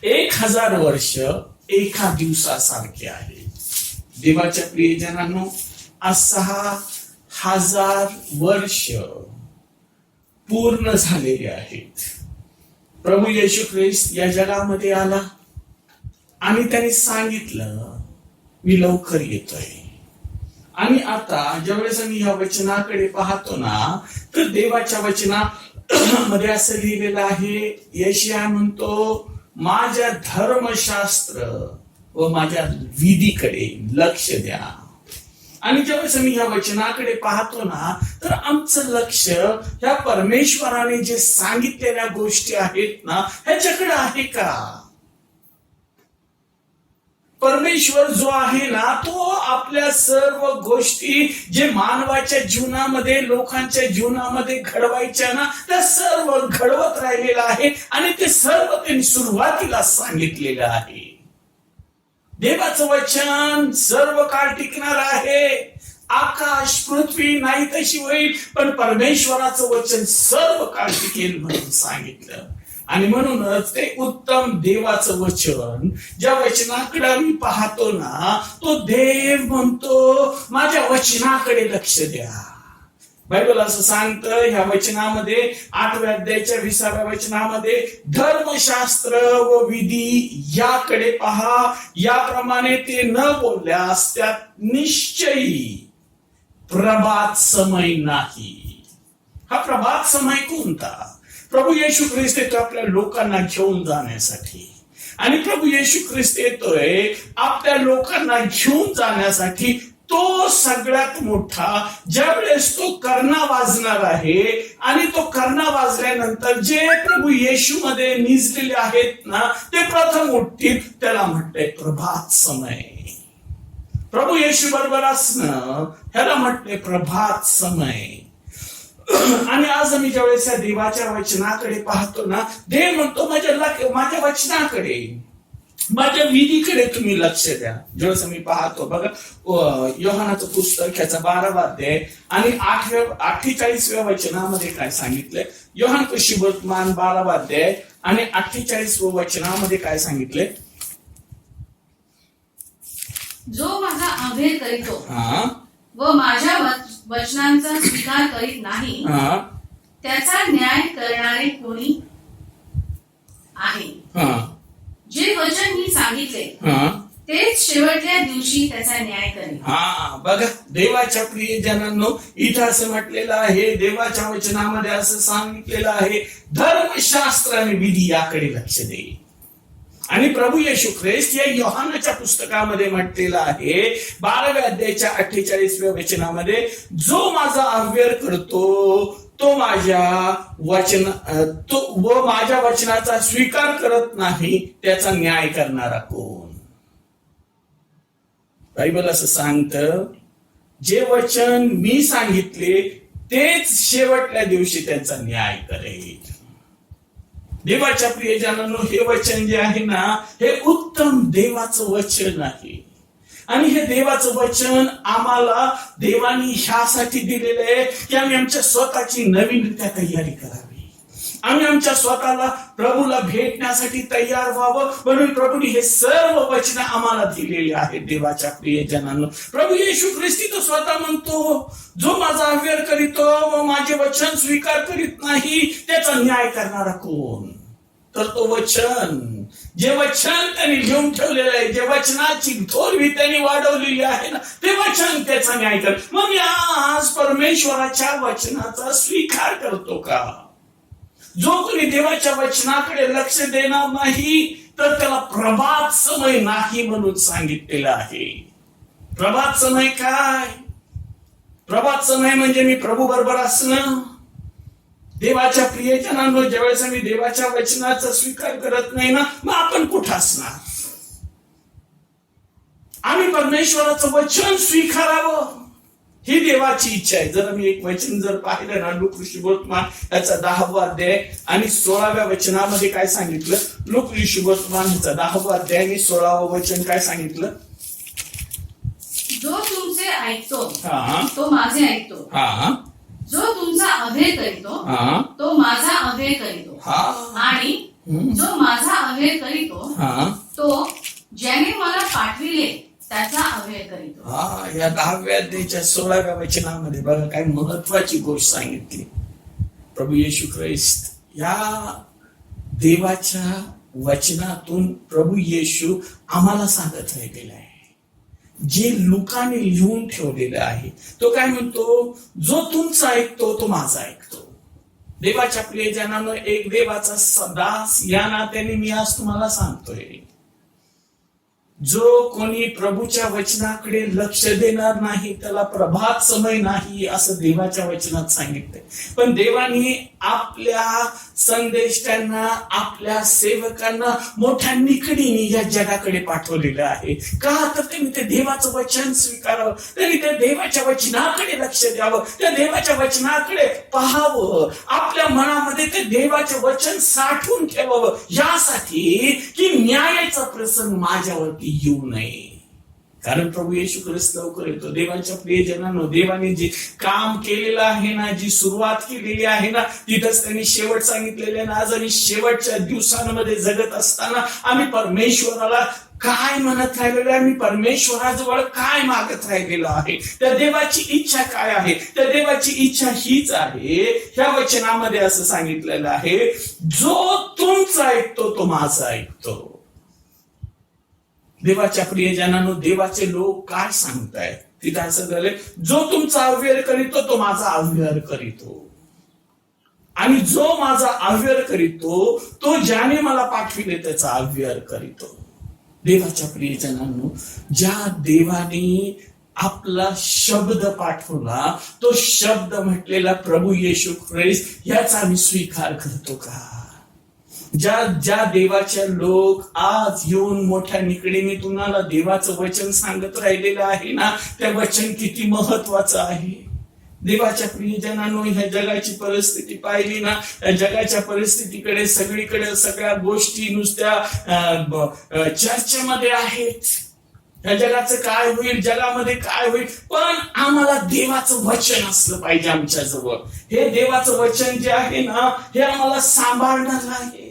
1000 वर्ष एका दिवसासारखे आहे. देवाच्या प्रियजनांनो, 6000 वर्ष पूर्ण झालेले आहेत. प्रभू येशू ख्रिस्त या जगामध्ये आला आणि त्याने सांगितलं, मी लवकर येतोय. आणि आता ज्यावेळेस आम्ही या वचनाकडे पाहतो ना, तर देवाच्या वचनामध्ये असं लिहिलेलं आहे, यशाया म्हणतो, माझ्या धर्मशास्त्र व माझ्या विधीकडे लक्ष द्या. आणि ज्यावेळेस आम्ही या वचनाकडे पाहतो ना, तर आमचं लक्ष ह्या परमेश्वराने जे सांगितलेल्या गोष्टी आहेत ना ह्याच्याकडे आहे का? परमेश्वर जो आहे ना, तो आपल्या सर्व गोष्टी जे मानवाच्या जीवनामध्ये, लोकांच्या जीवनामध्ये घडवायच्या ना, त्या सर्व घडवत राहिलेला आहे आणि ते सर्व त्यांनी सुरुवातीला सांगितलेलं आहे. देवाचं वचन सर्व काळ टिकणार आहे. आकाश पृथ्वी नाही तशी होईल, पण परमेश्वराचं वचन सर्व काळ टिकेल म्हणून सांगितलं. आणि म्हणूनच ते उत्तम देवाचं वचन, ज्या वचनाकडे मी पाहतो ना, तो देव म्हणतो माझ्या वचनाकडे लक्ष द्या. बायबल असं सांगतं ह्या वचनामध्ये 8व्या अध्यायाच्या 20व्या वचनामध्ये, धर्मशास्त्र व विधी याकडे पहा, याप्रमाणे ते न बोलल्यास त्यात निश्चयी प्रभात समय नाही. हा प्रभात समय कोणता? प्रभू येशू ख्रिस्त येतो आपल्या लोकांना घेऊन जाण्यासाठी. आणि प्रभू येशू ख्रिस्त येतोय आपल्या लोकांना घेऊन जाण्यासाठी. तो सगळ्यात मोठा, ज्या वेळेस तो कर्णा वाजणार आहे आणि तो कर्णा वाजल्यानंतर जे प्रभू येशू मध्ये निजलेले आहेत ना, ते प्रथम उठतील. त्याला म्हटलंय प्रभात समय. प्रभू येशू बरोबर असणं ह्याला म्हटलंय प्रभात समय. आणि आज आम्ही ज्यावेळेस या देवाच्या वचनाकडे पाहतो ना, देव म्हणतो माझ्या वचनाकडे, माझ्या विधीकडे तुम्ही लक्ष द्या. ज्यावेळेस मी पाहतो बघा, योहानाचं पुस्तक ह्याचा 12वा अध्याय आणि 48व्या वचनामध्ये काय सांगितलंय. योहान सुवर्तमान 12वा अध्याय आणि 48व्या वचनामध्ये काय सांगितलंय. जो माझा अभेद करीतो हा व माझ्या वचनांचा स्वीकार करीत नाही, हा त्याचा न्याय करणारे कोणी आहे. हा जे वचन मी सांगितले हा तेच शेवटच्या दिवशी त्याचा न्याय करेल. हा बघा, देवाच्या प्रियजनांनो, इथं असं म्हटलेलं आहे, देवाच्या वचनामध्ये असं सांगितलेलं आहे, धर्मशास्त्र आणि विधी याकडे लक्ष दे. आणि प्रभू येशू ख्रिस्त या योहानाच्या पुस्तकामध्ये म्हटलेलं आहे 12व्या अध्यायाच्या 48व्या वचनामध्ये, जो माझा अव्यय करतो तो माझ्या वचनाचा स्वीकार करत नाही, त्याचा न्याय करणारा कोण. बायबल असं सांगतं, जे वचन मी सांगितले तेच शेवटल्या दिवशी त्यांचा न्याय करेल. देवाच्या प्रियजनांनो, हे वचन जे आहे ना, हे उत्तम देवाचं वचन आहे. आणि हे देवाचं वचन आम्हाला देवानी ह्यासाठी दिलेलं आहे की आम्ही आमच्या स्वतःची नवीनरित्या तयारी करावी. आम्ही आमच्या स्वतःला प्रभूला भेटण्यासाठी तयार व्हावं, म्हणून प्रभूने हे सर्व वचन आम्हाला दिलेले आहेत. देवाच्या प्रियजनांनो, प्रभू येशू ख्रिस्त तो स्वतः म्हणतो, जो माझा अव्यय करीतो व माझे वचन स्वीकार करीत नाही, त्याचा न्याय करणारा कोण. तर तो वचन, जे वचन त्यांनी घेऊन ठेवलेलं आहे, जे वचनाची थोरवी त्यांनी वाढवलेली आहे ना, ते वचन त्याचा न्याय कर. मग मी आज परमेश्वराच्या वचनाचा स्वीकार करतो का? जो कोणी देवाच्या वचनाकडे लक्ष देणार नाही, तर त्याला प्रभात समय नाही म्हणून सांगितलेलं आहे. प्रभात समय काय? प्रभात समय म्हणजे मी प्रभू बरोबर असणं. देवाच्या प्रियजनांनो, ज्यावेळेस आम्ही देवाच्या वचनाचा स्वीकार करत नाही ना, मग आपण कुठं असणार? आम्ही परमेश्वराचं वचन स्वीकारावं ही देवाची इच्छा आहे. जर मी एक वचन जर पाहिलं ना, लूक सुवर्तमान याचा 10वा अध्याय आणि 16व्या वचनामध्ये काय सांगितलं. लूक सुवर्तमान ह्याचा 10वा अध्याय आणि 16वं वचन काय सांगितलं. जो तुमचे ऐकतो हा तो माझे ऐकतो, हा जो तुमचा अभेय करीतो हा तो माझा अभेय करीतो, हा आणि जो माझा अभेय करीतो हा तो ज्याने मला पाठविले त्याचा अभेय करीतो. हा या 10व्या अध्यायाच्या 16व्या वचनामध्ये बघा काय महत्वाची गोष्ट सांगितली. प्रभू येशू ख्रिस्त या देवाच्या वचनातून प्रभू येशू आम्हाला सांगत राहिलेला आहे, जे लुकाने लिहून ठेवलेलं आहे. तो काय म्हणतो, जो तुमचा ऐकतो तो माझा ऐकतो. देवाच्या प्रियजनांनो, एक देवाचा दास या नात्याने मी आज तुम्हाला सांगतोय, जो कोणी प्रभूच्या वचनाकडे लक्ष देणार नाही त्याला प्रभात समय नाही असं देवाच्या वचनात सांगितलंय. पण देवाने आपल्या संदेष्टांना, आपल्या सेवकांना मोठ्या निकडीने या जगाकडे पाठवलेलं आहे. का? तर त्यांनी ते देवाचं वचन स्वीकारावं, त्यांनी त्या देवाच्या वचनाकडे लक्ष द्यावं, त्या देवाच्या वचनाकडे पाहावं, आपल्या मनामध्ये ते देवाचे वचन साठवून ठेवावं, यासाठी की न्यायाचा प्रसंग माझ्यावरती येऊ नये. कारण प्रभू येशू ख्रिस्त लवकर येतो. देवाच्या प्रियजनांनो, देवाने जे काम केलेलं आहे ना, जी सुरुवात केलेली आहे ना, तिथंच त्यांनी शेवट सांगितलेले ना. आज आम्ही शेवटच्या दिवसांमध्ये जगत असताना आम्ही परमेश्वराला काय म्हणत राहिलेलो आहे, आम्ही परमेश्वराजवळ काय मागत राहिलेलो आहे, त्या देवाची इच्छा काय आहे. त्या देवाची इच्छा हीच आहे, ह्या वचनामध्ये असं सांगितलेलं आहे, जो तुमचा ऐकतो तो माझा ऐकतो. देवाच्या प्रियजनांनो, देवाचे लोक काय सांगतायत तिथं असं झालंय, जो तुमचा अव्यय करीतो तो माझा अव्यय करीतो, आणि जो माझा अव्यय करीतो तो ज्याने मला पाठविले त्याचा अव्यय करीतो. देवाच्या प्रियजनांनो, ज्या देवाने आपला शब्द पाठवला, तो शब्द म्हटलेला प्रभू येशू ख्रिस्त, याचा आम्ही स्वीकार करतो का? ज्या देवाच्या लोक आज येऊन मोठ्या निकडीने तुम्हाला देवाचं वचन सांगत राहिलेलं आहे ना, त्या वचन किती महत्वाचं आहे. देवाच्या प्रियजनांनो, ह्या जगाची परिस्थिती पाहिली ना, या जगाच्या परिस्थितीकडे सगळीकडे सगळ्या गोष्टी नुसत्या चर्चेमध्ये आहेत. या जगाचं काय होईल, जगामध्ये काय होईल, पण आम्हाला देवाचं वचन असलं पाहिजे आमच्या जवळ. हे देवाचं वचन जे आहे ना, हे आम्हाला सांभाळणार आहे.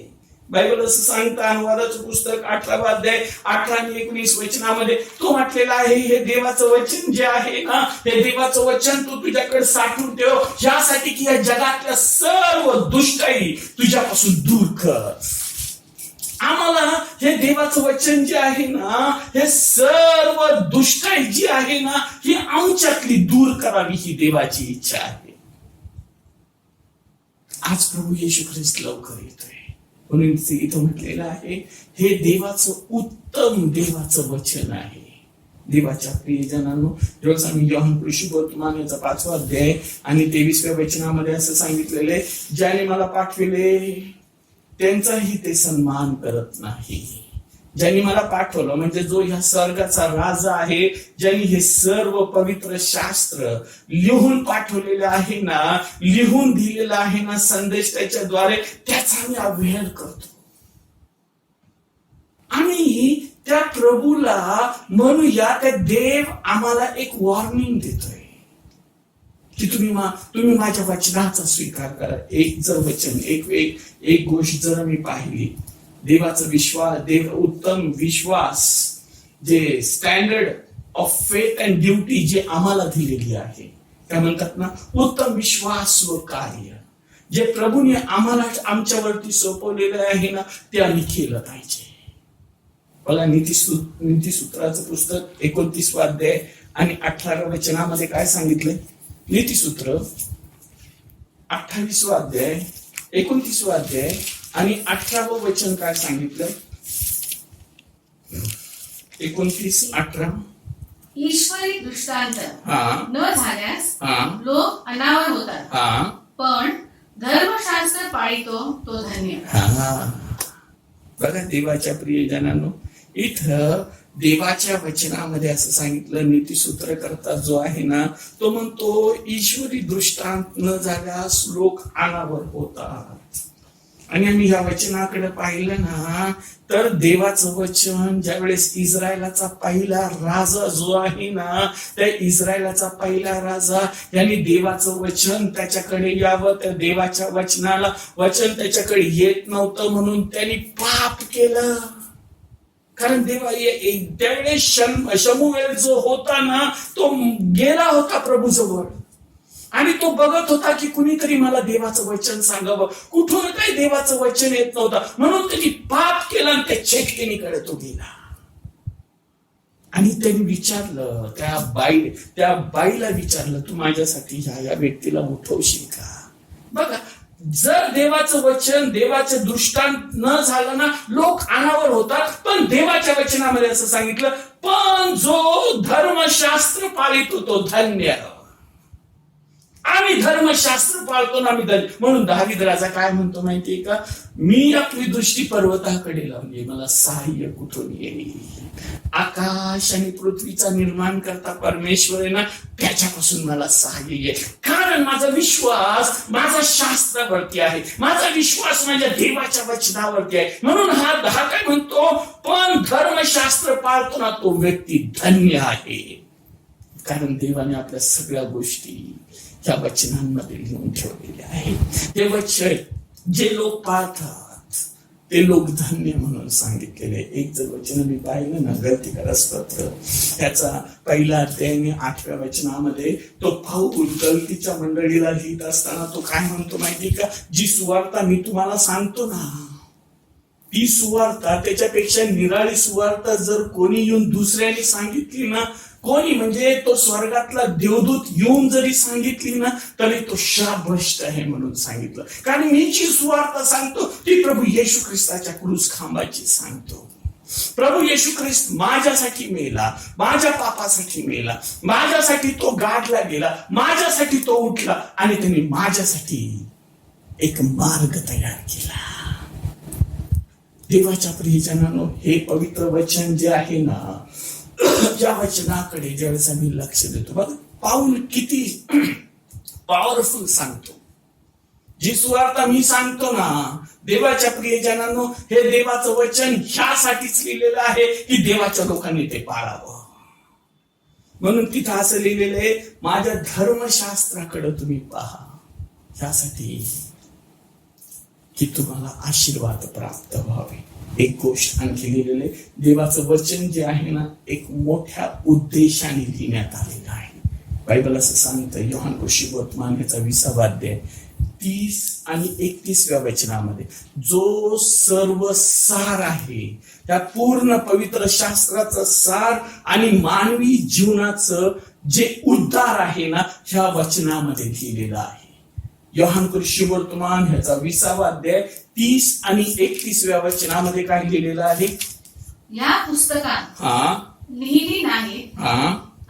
बायबल असं सांगतं, अनुवादाचं पुस्तक 18 अध्याय 18 आणि 19 वचनामध्ये तो म्हटलेला आहे, हे देवाचं वचन जे आहे ना, हे देवाचं वचन तू तुझ्याकडे साठवून ठेव, यासाठी की या जगातल्या सर्व दुष्टाई तुझ्यापासून दूर कर. आम्हाला हे देवाचं वचन जे आहे ना, हे सर्व दुष्टाई जी आहे ना, ही आमच्यातली दूर करावी, ही देवाची इच्छा आहे. आज प्रभू येशू ख्रिस्त लवकर येतोय, म्हणून इथं म्हटलेलं आहे, हे देवाचं उत्तम देवाचं वचन आहे. देवाच्या प्रियजनांनो, रोज आम्ही योहान शुभवर्तमान याचा 5वा अध्याय आणि 23व्या वचनामध्ये असं सांगितलेलं आहे, ज्याने मला पाठविले त्यांचाही ते सन्मान करत नाही. ज्यांनी मला पाठवलं म्हणजे जो ह्या स्वर्गाचा राजा आहे, ज्यांनी हे सर्व पवित्र शास्त्र लिहून पाठवलेलं आहे ना, लिहून दिलेलं आहे ना संदेश त्याच्याद्वारे, त्याचा आम्ही अवहेलना करतो. आणि त्या प्रभूला म्हणूया, त्या देव आम्हाला एक वॉर्निंग देतोय की तुम्ही माझ्या वचनाचा स्वीकार करा. एक जर वचन, एक गोष्ट जर मी पाहिली, देवाचा विश्वास, उत्तम विश्वास, जे standard of faith and duty जे आम्हाला दिलेली आहे, काय म्हणतात ना, उत्तम विश्वास व कार्य जे प्रभूने आम्हाला आमच्यावरती सोपवलेलं आहे ना, ते आम्ही केलं पाहिजे. बघा, नीतिसूत्राचं पुस्तक 29वा अध्याय आणि 18व्या वचनामध्ये काय सांगितलंय. नीतिसूत्र 28वा अध्याय 29वा अध्याय आणि 18वं वचन काय सांगितलं. 29:18 ईश्वरी दृष्टांत हा न झाल्यास हा लोक अनावर होतात, हा पण धर्मशास्त्र पाळितो तो धन्य. हा बघा, देवाच्या प्रियजनांनो, इथं देवाच्या वचनामध्ये असं सांगितलं, नीतिसूत्र करता जो आहे ना, तो म्हणतो ईश्वरी दृष्टांत न झाल्यास लोक अनावर होतात. आणि आम्ही या वचनाकडे पाहिलं ना, तर देवाचं वचन ज्यावेळेस इस्रायलाचा पहिला राजा जो आहे ना, त्या इस्रायलाचा पहिला राजा यांनी देवाचं वचन त्याच्याकडे यावं, त्या देवाच्या वचन त्याच्याकडे येत नव्हतं, म्हणून त्यांनी पाप केलं. कारण त्यावेळेस शमूएल जो होता ना, तो गेला होता प्रभूजवळ आणि तो बघत होता की कुणीतरी मला देवाचं वचन सांगावं, कुठून काही देवाचं वचन येत नव्हतं, म्हणून त्यांनी पाप केलं आणि त्या चेटकिनीकडे तो गेला. आणि त्यांनी विचारलं, त्या बाईला विचारलं, तू माझ्यासाठी ह्या व्यक्तीला उठवशील का? बघा, जर देवाचं वचन, देवाचं दृष्टांत न झालं ना, लोक अनावर होतात, पण देवाच्या वचनामध्ये असं सांगितलं, पण जो धर्मशास्त्र पाळितो तो धन्य. आम्ही धर्मशास्त्र पाळतो ना, म्हणून दावीद राजा काय म्हणतो माहितीये का, मी आपली दृष्टी पर्वताकडे लावली, मला सहाय्य कुठून येईल. आकाश आणि पृथ्वीचा निर्माण करता परमेश्वर आहे ना, त्याच्यापासून मला सहाय्य येईल. कारण माझा विश्वास माझा शास्त्रावरती आहे, माझा विश्वास माझ्या देवाच्या वचनावरती आहे. म्हणून हा काय म्हणतो, पण धर्मशास्त्र पाळतो ना तो व्यक्ती धन्य आहे. कारण देवाने आपल्या सगळ्या गोष्टी या वचनांमध्ये लिहून ठेवलेल्या आहेत. ते वचन जे लोक पाळतात ते लोक धन्य म्हणून सांगितलेले. एक जर वचन मी पाहिलं ना, गलतीकारस्पत्र त्याचा 1 अध्याय 8व्या वचनामध्ये तो पाऊल गलतीच्या मंडळीला लिहित असताना तो काय म्हणतो माहिती का, जी सुवार्ता मी तुम्हाला सांगतो ना, ती सुवार्ता त्याच्यापेक्षा निराळी सुवार्ता जर कोणी येऊन दुसऱ्याने सांगितली ना, कोणी म्हणजे तो स्वर्गातला देवदूत येऊन जरी सांगितली ना, तरी तो शापभ्रष्ट आहे म्हणून सांगितलं. कारण मी जी सुवार्ता सांगतो ती प्रभू येशू ख्रिस्ताच्या क्रूस खांबाची सांगतो. प्रभू येशू ख्रिस्त माझ्यासाठी मेला, माझ्या पापासाठी मेला, माझ्यासाठी तो गाडला गेला, माझ्यासाठी तो उठला आणि त्यांनी माझ्यासाठी एक मार्ग तयार केला. देवाच्या प्रियजनांनो, हे पवित्र वचन जे आहे ना, या वचनाकडे ज्यावेळेस आम्ही लक्ष देतो, बघ पाऊल किती पॉवरफुल सांगतो. जी सुवार्ता मी सांगतो ना, देवाच्या प्रियजनांनो, हे देवाचं वचन ह्यासाठीच लिहिलेलं आहे की देवाच्या लोकांनी ते पाळावं. म्हणून तिथं असं लिहिलेलं आहे, माझ्या धर्मशास्त्राकडे तुम्ही पहा, ह्यासाठी की तुम्हाला आशीर्वाद प्राप्त व्हावे. एक गोष्ट आणखी लिहिलेले, देवाचं वचन जे आहे ना, एक मोठ्या उद्देशाने लिहिण्यात आलेलं आहे. बायबल असं सांगतं, योहान शुभवर्तमान ह्याचा 20वा अध्याय 30 आणि 31व्या वचनामध्ये, जो सर्व सार आहे, त्या पूर्ण पवित्र शास्त्राचं सार आणि मानवी जीवनाचं जे उद्धार आहे ना, ह्या वचनामध्ये लिहिलेलं आहे. योहान शुभवर्तमान ह्याचा 20वा अध्याय 30 आणि 31व्या वचनामध्ये काय लिहिलेलं आहे, या पुस्तकात लिहिली नाही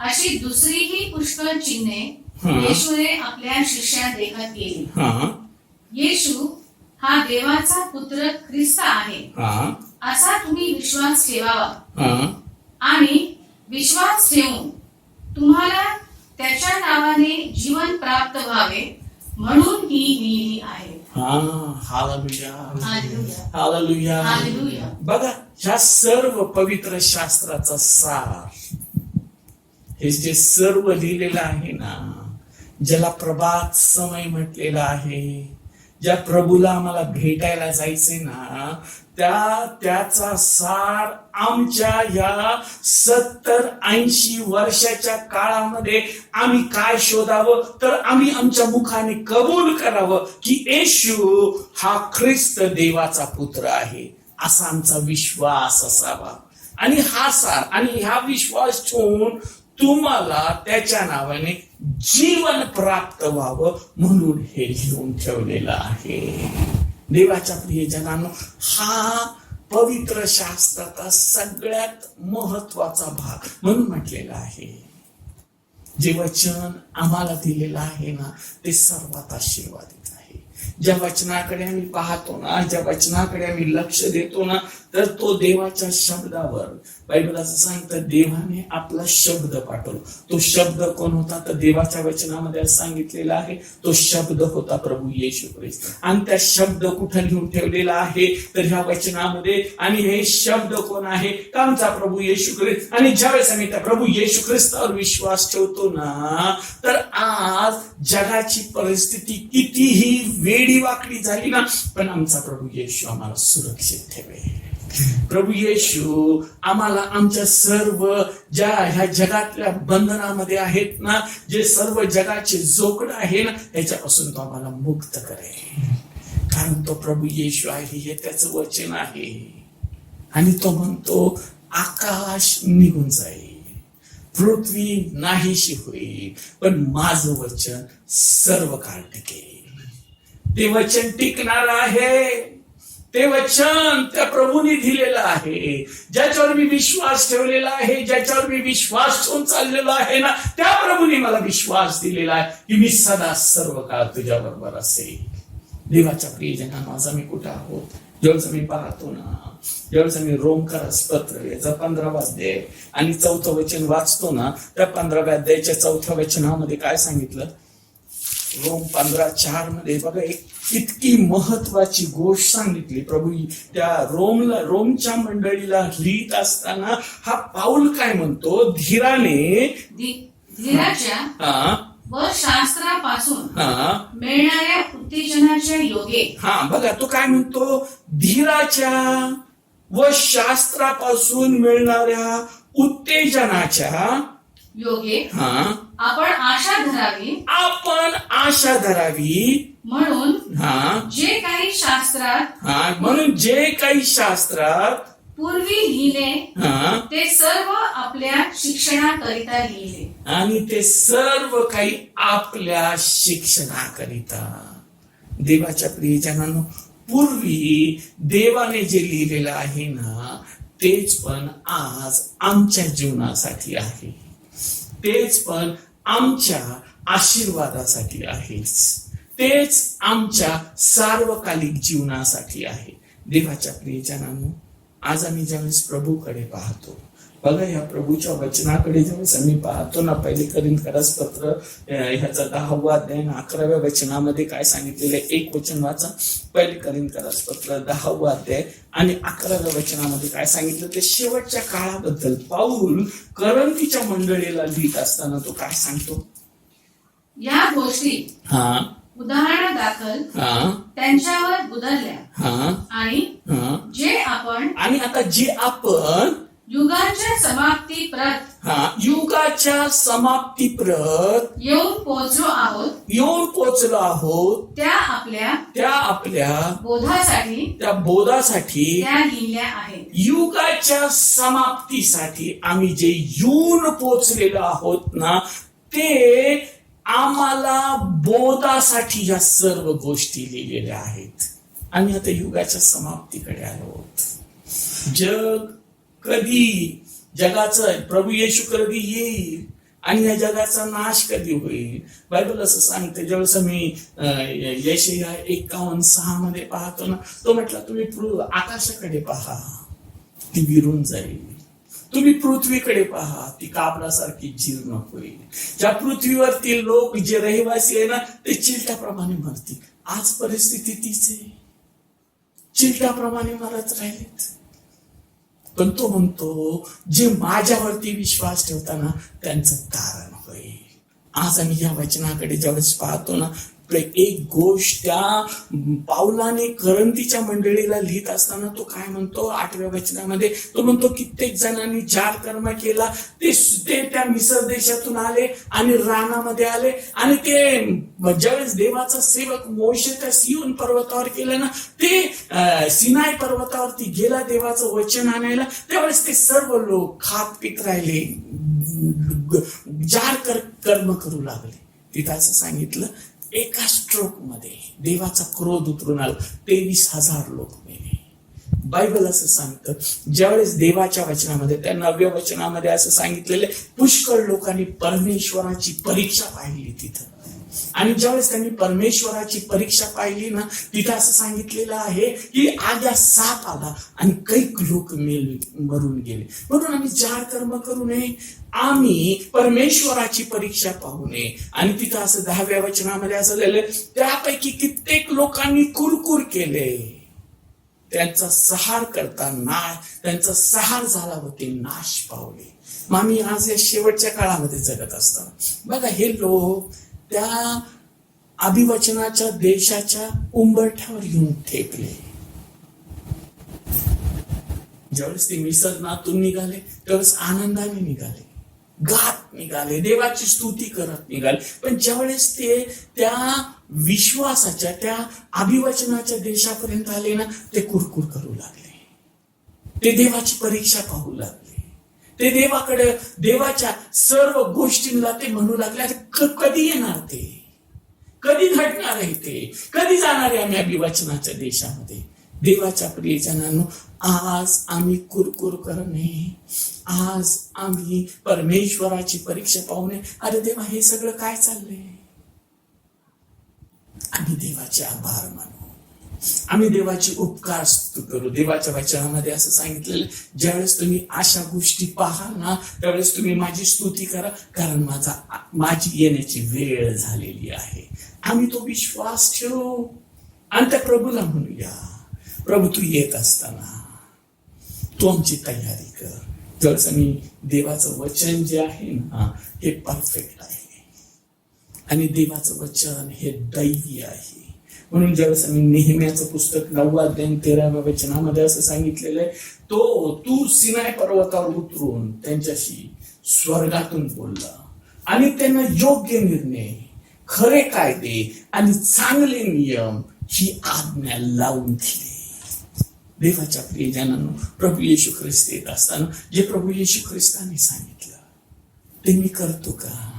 अशी दुसरीही पुष्कळ चिन्हे येशूने आपल्या शिष्यात देखत केली. येशू हा देवाचा पुत्र ख्रिस्त आहे असा तुम्ही विश्वास ठेवावा आणि विश्वास ठेवून तुम्हाला त्याच्या नावाने जीवन प्राप्त व्हावे म्हणून ही लिहिली आहे. हालेलुया. बघा, ह्या सर्व पवित्र शास्त्राचा सार, हे जे सर्व लिहिलेलं आहे ना, ज्याला प्रभात समय म्हटलेला आहे, ज्या प्रभूला आम्हाला भेटायला जायचंय ना, त्याचा सार आमच्या या 70-80 वर्षाच्या काळामध्ये आम्ही काय शोधावं, तर आम्ही आमच्या मुखाने कबूल करावं की येशू हा ख्रिस्त देवाचा पुत्र आहे, असा आमचा विश्वास असावा. आणि हा सार आणि हा विश्वास ठेवून तुम्हाला त्याच्या नावाने जीवन प्राप्त व्हावं म्हणून हे लिहून ठेवलेलं आहे. देवाच्या प्रियजनांनो, हा पवित्र शास्त्राचा सगळ्यात महत्वाचा भाग म्हणून म्हटलेला आहे. जे वचन आम्हाला दिलेलं आहे ना, ते सर्वात आशीर्वादित आहे. ज्या वचनाकडे आम्ही पाहतो ना, ज्या वचनाकडे आम्ही लक्ष देतो ना, तर तो देवाच्या शब्दावर, बायबल असं सांगतं, देवाने आपला शब्द पाठवला. तो शब्द कोण होता, तर देवाच्या वचनामध्ये असं सांगितलेला आहे, तो शब्द होता प्रभू येशू ख्रिस्त. आणि त्या शब्द कुठं लिहून ठेवलेला आहे, तर ह्या वचनामध्ये. आणि हे शब्द कोण आहे, तर आमचा प्रभू येशू ख्रिस्त. आणि ज्यावेळेस आम्ही त्या प्रभू येशू ख्रिस्तावर विश्वास ठेवतो ना, तर आज जगाची परिस्थिती कितीही वेडी वाकडी झाली ना, पण आमचा प्रभू येशू आम्हाला सुरक्षित ठेवेल. प्रभू येशू आम्हाला आमच्या सर्व ज्या ह्या जगातल्या बंधनामध्ये आहेत ना, जे सर्व जगाचे जोखड आहे ना, त्याच्यापासून तो आम्हाला मुक्त करेल. कारण तो प्रभू येशू आहे, हे त्याचं वचन आहे. आणि तो म्हणतो, आकाश निघून जाईल, पृथ्वी नाहीशी होईल, पण माझं वचन सर्व काळ टिकेल. ते वचन टिकणार आहे. ते वचन त्या प्रभूने दिलेलं आहे. ज्याच्यावर मी विश्वास ठेवलेला आहे, ज्याच्यावर मी विश्वास ठेवून चाललेलो आहे ना, त्या प्रभूने मला विश्वास दिलेला आहे की मी सदा सर्व काळ तुझ्या बरोबर असेल. देवाच्या प्रियजनांनो, आज आम्ही कुठं आहोत? जेव्हा मी पाहतो ना, जेव्हा मी रोमकरास पत्र याचा 15वा अध्याय आणि 4थं वचन वाचतो ना, त्या 15व्या अध्यायाच्या 4थ्या वचनामध्ये काय सांगितलं? रोम 15:4 मध्ये बघा, एक इतकी महत्वाची गोष्ट सांगितली प्रभू त्या रोमच्या मंडळीला लिहित असताना. हा पाऊल काय म्हणतो? धीराने धीराच्या व शास्त्रापासून मिळणाऱ्या उत्तेजनाच्या योगे. बघा तो काय म्हणतो? धीराच्या व शास्त्रापासून मिळणाऱ्या उत्तेजनाच्या योगे आपण आशा धरावी म्हणून जे काही शास्त्रात पूर्वी लिहिले ते सर्व आपल्या शिक्षणाकरिता लिहिले. आणि ते सर्व काही आपल्या शिक्षणाकरिता. देवाच्या प्रियजनांनो, पूर्वी देवाने जे लिहिलेलं आहे ना, तेच पण आज आमच्या जीवनासाठी आहे, तेच पण आमच्या आशीर्वादासाठी आहेच, तेच आमच्या सार्वकालिक जीवनासाठी आहे. देवाच्या प्रियजनांनो, आज आम्ही ज्यावेळेस प्रभूकडे पाहतो, बघा या प्रभूच्या वचनाकडे ज्यावेळेस आम्ही पाहतो ना, पहिले कोरिन्थीकरास पत्र ह्याचा 10वा अध्याय 11व्या वचनामध्ये काय सांगितलेलं आहे? एक वचन वाचा. पहिले कोरिन्थीकरास पत्र 10वा अध्याय आणि 11व्या वचनामध्ये काय सांगितलं? ते शेवटच्या काळाबद्दल पाऊल कोरिन्थीच्या मंडळीला लिहित असताना तो काय सांगतो? या गोष्टी उदाहरणादाखल त्यांच्यावर उदरल्या आणि जे आपण युगाच्या समाप्तीप्रत येऊन पोचलो आहोत त्या आपल्या बोधासाठी त्या लिहिल्या आहेत. युगाच्या समाप्तीसाठी आम्ही जे येऊन पोचलेलो आहोत ना, ते आम्हाला बोधासाठी या सर्व गोष्टी लिहिलेल्या आहेत. आम्ही आता युगाच्या समाप्तीकडे आलो आहोत. जगाचं प्रभू येशू कधी येईल आणि या जगाचा नाश कधी होईल? बायबल असं सांगते. ज्यावेळेस मी यशाया 51:6 मध्ये पाहतो ना, तो म्हटला तुम्ही आकाशाकडे पहा, ती विरून जाईल. तुम्ही पृथ्वीकडे पहा, ती कापडासारखी जीर्ण होईल. ज्या पृथ्वीवरती लोक जे रहिवासी आहे ना, ते चिलटाप्रमाणे मरतील. आज परिस्थिती तीच आहे, चिलटाप्रमाणे मरत राहिलेत. पण तो म्हणतो जे माझ्यावरती विश्वास ठेवताना त्यांचं तारण होईल. आज आम्ही या वचनाकडे ज्यावेळेस पाहतो ना, एक गोष्ट त्या पाऊलाने कोरिन्थीच्या मंडळीला लिहित असताना तो काय म्हणतो? 8व्या वचनामध्ये तो म्हणतो, कित्येक जणांनी चार कर्म केला, ते त्या मिसर देशातून आले आणि रानामध्ये आले, आणि ते ज्यावेळेस देवाचा सेवक मोशे त्या सियोन पर्वतावर केलं ना, ते सिनाई पर्वतावरती गेला देवाचं वचन आणायला, त्यावेळेस ते सर्व लोक खात पित राहिले, जार कर्म करू लागले. तिथं असं सांगितलं, एका स्ट्रोक मध्ये देवाचा क्रोध उतरून आला, 23,000 लोक मेले. बायबल असं सांगतं, ज्यावेळेस देवाच्या वचनामध्ये त्या 9व्या वचनामध्ये असं सांगितलेलं, पुष्कळ लोकांनी परमेश्वराची परीक्षा पाहिली तिथं. आणि ज्यावेळेस त्यांनी परमेश्वराची परीक्षा पाहिली ना, तिथं असं सांगितलेलं आहे की आग्या साप आला आणि कैक लोक मरून गेले. म्हणून आम्ही जार कर्म करू नये, आम्ही परमेश्वराची परीक्षा पाहू नये. आणि तिथं असं 10व्या वचनामध्ये असं लिहिलं, त्यापैकी कित्येक लोकांनी कुरकुर केले, त्यांचा सहार करताना त्यांचा सहार झाला व ते नाश पावले. मग आम्ही आज या शेवटच्या काळामध्ये जगत असताना बघा, हे लोक त्या अभिवचनाच्या देशाच्या उंबरठ्यावर येऊन ठेपले. ज्यावेळेस ते विसर्जनातून निघाले, त्यावेळेस आनंदाने निघाले, गात निघाले, देवाची स्तुती करत निघाले. पण ज्यावेळेस ते त्या विश्वासाच्या त्या अभिवचनाच्या देशापर्यंत आले ना, ते कुरकुर करू लागले, ते देवाची परीक्षा पाहू लागले, ते देवाकडे देवाच्या सर्व गोष्टींना ते म्हणू लागले, कधी येणार ते, कधी घडणार आहे ते, कधी जाणार आहे आम्ही अभिवचनाच्या देशामध्ये? देवाच्या प्रियजनांनो, आज आम्ही कुरकुर करणे, आज आम्ही परमेश्वराची परीक्षा पाहणे, अरे देवा हे सगळं काय चाललंय, आम्ही देवाचे आभार मानू, आम्ही देवाची उपकार स्तुती करू. देवाच्या वचनामध्ये असं सांगितलेलं, ज्यावेळेस तुम्ही अशा गोष्टी पाहाल ना, त्यावेळेस तुम्ही माझी स्तुती करा, कारण माझी येण्याची वेळ झालेली आहे. आम्ही तो विश्वास ठेवू आणि त्या प्रभूला म्हणूया, प्रभू तू येत असताना तू आमची तयारी कर. जसं मी देवाचं वचन जे आहे ना, हे परफेक्ट आहे आणि देवाचं वचन हे दैवी आहे. म्हणून ज्यावेळेस मी नेहम्याचं पुस्तक 9 अध्याय 13व्या वचनामध्ये असं सांगितलेलं आहे, तू सिनाय पर्वतावर उतरून त्यांच्याशी स्वर्गातून बोलला आणि त्यांना योग्य निर्णय, खरे कायदे आणि चांगले नियम ही आज्ञा लावून दिली. देवाच्या प्रियजनांनो, प्रभू येशू ख्रिस्त येत असताना जे प्रभू येशू ख्रिस्ताने सांगितलं ते मी करतो का?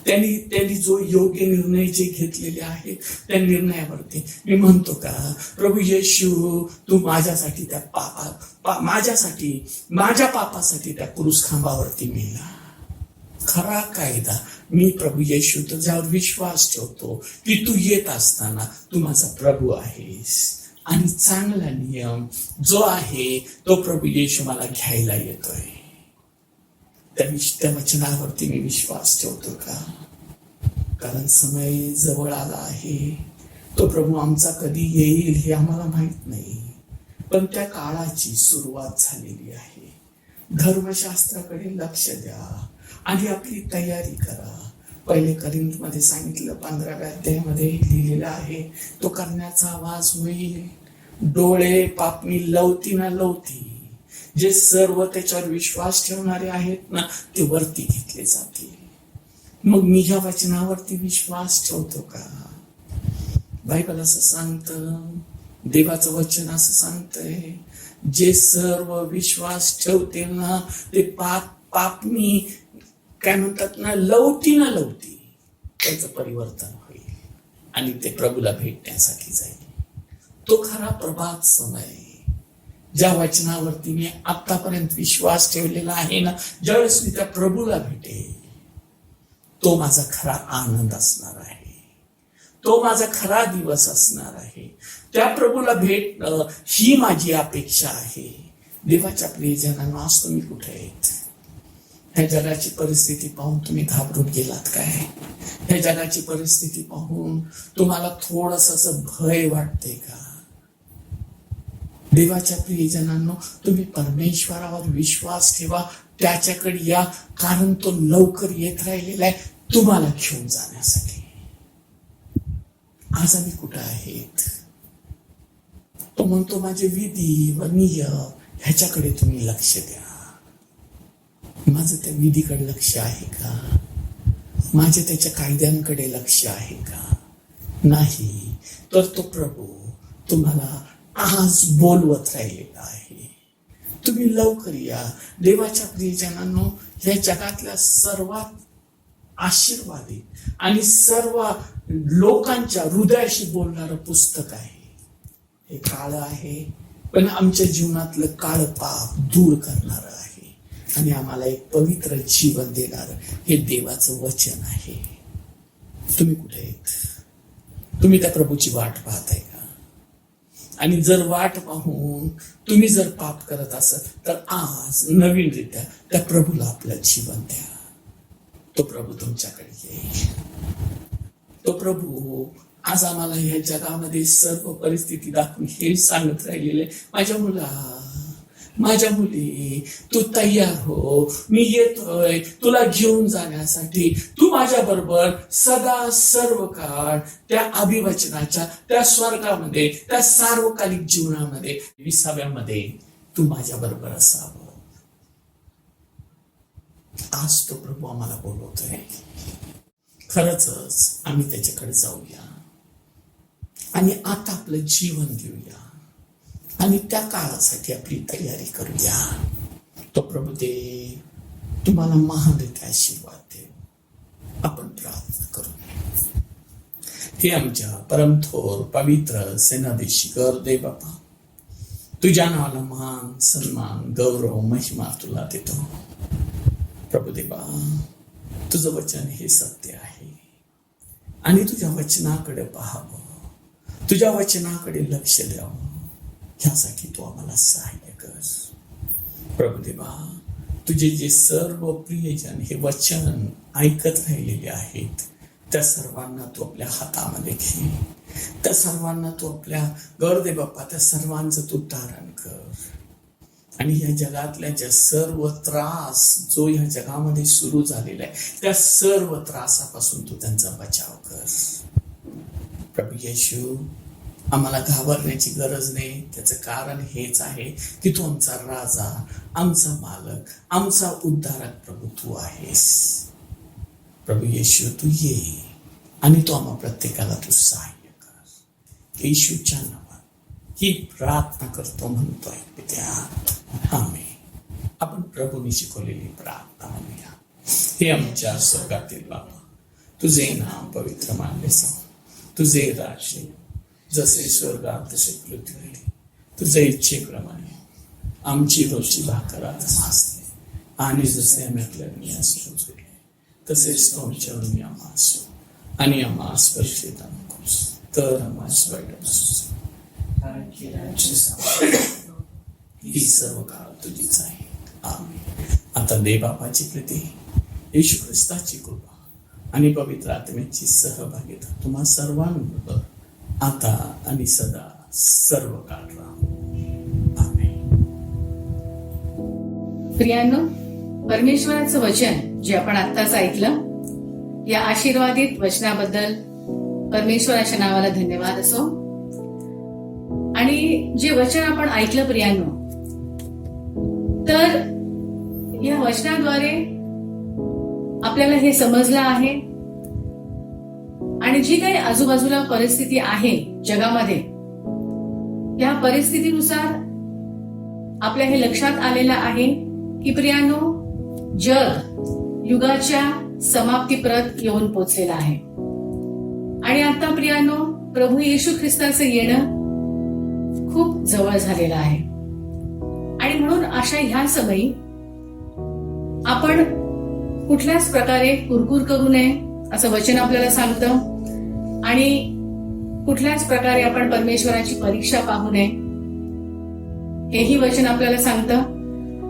त्यांनी जो योग्य निर्णय जे घेतलेले आहेत त्या निर्णयावरती मी म्हणतो का, प्रभू येशू तू माझ्यासाठी त्या माझ्या पापासाठी त्या क्रूस खांबावरती मेला. खरा कायदा मी प्रभू येशू तुझ्यावर विश्वास ठेवतो की तू येत असताना तू माझा प्रभू आहेस आणि चांगला नियम जो आहे तो प्रभू येशू मला घ्यायला येतोय. त्या वचनावरती मी विश्वास ठेवतो का? कारण समय जवळ आला आहे. तो प्रभू आमचा कधी येईल हे आम्हाला माहित नाही, पण त्या काळाची सुरुवात झालेली आहे. धर्मशास्त्राकडे लक्ष द्या आणि आपली तयारी करा. पहिले करिंथमध्ये सांगितलं 15व्या अध्यायामध्ये लिहिलेलं आहे, तो करण्याचा आवाज होईल, डोळे पापणी लवती ना लवती. जे सर्व त्याच्यावर विश्वास ठेवणारे आहेत ना, ते वरती घेतले जातील. मग मी ह्या वचनावरती विश्वास ठेवतो का? बायबल असं सांगतं, देवाचं वचन असं सांगतंय, जे सर्व विश्वास ठेवतील ना ते पापनी काय म्हणतात ना, लवती ना लवती त्याचं परिवर्तन होईल आणि ते प्रभूला भेटण्यासाठी जाईल. तो खरा प्रभात समय, ज्या वचनावरती मी आतापर्यंत विश्वास ठेवलेला आहे ना, ज्यावेळेस मी त्या प्रभूला भेटेल तो माझा खरा आनंद असणार आहे, तो माझा खरा दिवस असणार आहे. त्या प्रभूला भेटणं ही माझी अपेक्षा आहे. देवाच्या प्रियजनांनो, आज तुम्ही कुठे आहेत? ह्या जगाची परिस्थिती पाहून तुम्ही घाबरून गेलात काय? ह्या जगाची परिस्थिती पाहून तुम्हाला थोडस असं भय वाटते का? देवाच्या प्रियजनांनो, तुम्ही परमेश्वरावर विश्वास ठेवा, त्याच्याकडे या, कारण तो लवकर येत राहिलेला आहे तुम्हाला घेऊन जाण्यासाठी. आज आम्ही कुठे आहेत? तो म्हणतो माझे विधी व नियम ह्याच्याकडे तुम्ही लक्ष द्या. माझं त्या विधीकडे लक्ष आहे का? माझे त्याच्या कायद्यांकडे लक्ष आहे का? नाही. तर तो प्रभू तुम्हाला आज बोलवत राहिलेला आहे, तुम्ही लवकर या. देवाच्या प्रियजनांनो, या जगातल्या सर्वात आशीर्वादी आणि सर्व लोकांच्या हृदयाशी बोलणारं पुस्तक आहे. हे काळ आहे, पण आमच्या जीवनातलं काळ पाप दूर करणारं आहे आणि आम्हाला एक पवित्र जीवन देणारं हे देवाचं वचन आहे. तुम्ही कुठे आहेत? तुम्ही त्या प्रभूची वाट पाहताय का? आणि जर वाट पाहून तुम्ही जर पाप करत असाल तर आज नवीनरित्या त्या प्रभूला आपलं जीवन द्या. तो प्रभू तुमच्याकडे येईल. तो प्रभू आज आम्हाला ह्या जगामध्ये सर्व परिस्थिती दाखवून हे सांगत राहिलेले, माझ्या मुला, माझ्या मुली, तू तयार हो, मी येतोय तुला घेऊन जाण्यासाठी. तू माझ्या बरोबर सदा सर्व काळ त्या अभिवचनाच्या त्या स्वर्गामध्ये, त्या सार्वकालिक जीवनामध्ये 20व्यामध्ये तू माझ्या बरोबर असावं. आज तो प्रभू आम्हाला बोलवतोय. खरंच आम्ही त्याच्याकडे जाऊया आणि आता आपलं जीवन देऊया आणि त्या काळासाठी आपली तयारी करूया. तो प्रभू दे तुम्हाला महानरित्या आशीर्वाद देव. आपण प्रार्थना करू. हे आमच्या परमथोर पवित्र सेनाधीश कर दे बापा, तुझ्या नावाला मान, सन्मान, गौरव, महिमा तुला देतो. प्रभू देवा, तुझं वचन हे सत्य आहे आणि तुझ्या वचनाकडे पाहावं, तुझ्या वचनाकडे लक्ष द्यावं, ह्यासाठी तू आम्हाला सहाय्य कर. प्रभू देवा, तुझे जे सर्व प्रियजन हे वचन ऐकत राहिलेले आहेत, त्या सर्वांना तू आपल्या हातामध्ये घे. त्या सर्वांना तू आपल्या गौरदे बाप्पा, त्या सर्वांचं तू तारण कर आणि या जगातल्या ज्या सर्व त्रास जो या जगामध्ये सुरू झालेला आहे, त्या सर्व त्रासापासून तू त्यांचा बचाव कर. प्रभू येशू, आम्हाला घाबरण्याची गरज नाही. त्याचं कारण हेच आहे की तू आमचा राजा, आमचा मालक, आमचा उद्धारक प्रभू तू आहेस. प्रभू येशू, तू ये आणि तू आम्हा प्रत्येकाला तू सहाय्य कर. येशूच्या नावात ही प्रार्थना करतो म्हणतोय पित्या, आमेन. आपण प्रभूने शिकवलेली प्रार्थना म्हणूया. हे आमच्या स्वर्गातील बाबा, तुझे नाम पवित्र मानले जाओ, तुझे राज्य जसे स्वर्गात तसे पृथ्वीवर, तुझ्या इच्छेप्रमाणे आमची रोजची भाकर आज असते आणि जसे आम्ही आपल्या सोडले तसेच तुमच्यावर मी आम्हा असो आणि आम्हा स्पर्शित नकोस, तर आम्हा ही सर्व काळ तुझीच आहे. आमेन. आता देव बापाची प्रीती, येशू ख्रिस्ताची कृपा आणि पवित्र आत्म्याची सहभागिता तुम्हा सर्वांबरोबर आता आणि सदा सर्व काळ राहू. आमेन. प्रियांनो, परमेश्वराचं वचन जे आपण आत्ताच ऐकलं, या आशीर्वादित वचनाबद्दल परमेश्वराच्या नावाला धन्यवाद असो. आणि जे वचन आपण ऐकलं प्रियांनो, तर या वचनाद्वारे आपल्याला हे समजलं आहे आणि जी काही आजूबाजूला परिस्थिती आहे जगामध्ये, या परिस्थितीनुसार आपल्या हे लक्षात आलेलं आहे की प्रियांनो, जग युगाच्या समाप्तीप्रत येऊन पोचलेलं आहे. आणि आता प्रियांनो, प्रभू येशू ख्रिस्ताचं येणं खूप जवळ झालेलं आहे. आणि म्हणून अशा ह्या समयी आपण कुठल्याच प्रकारे कुरकुर करू नये असं वचन आपल्याला सांगतं. आणि कुठल्याच प्रकारे आपण परमेश्वराची परीक्षा पाहू नये हेही वचन आपल्याला सांगतं.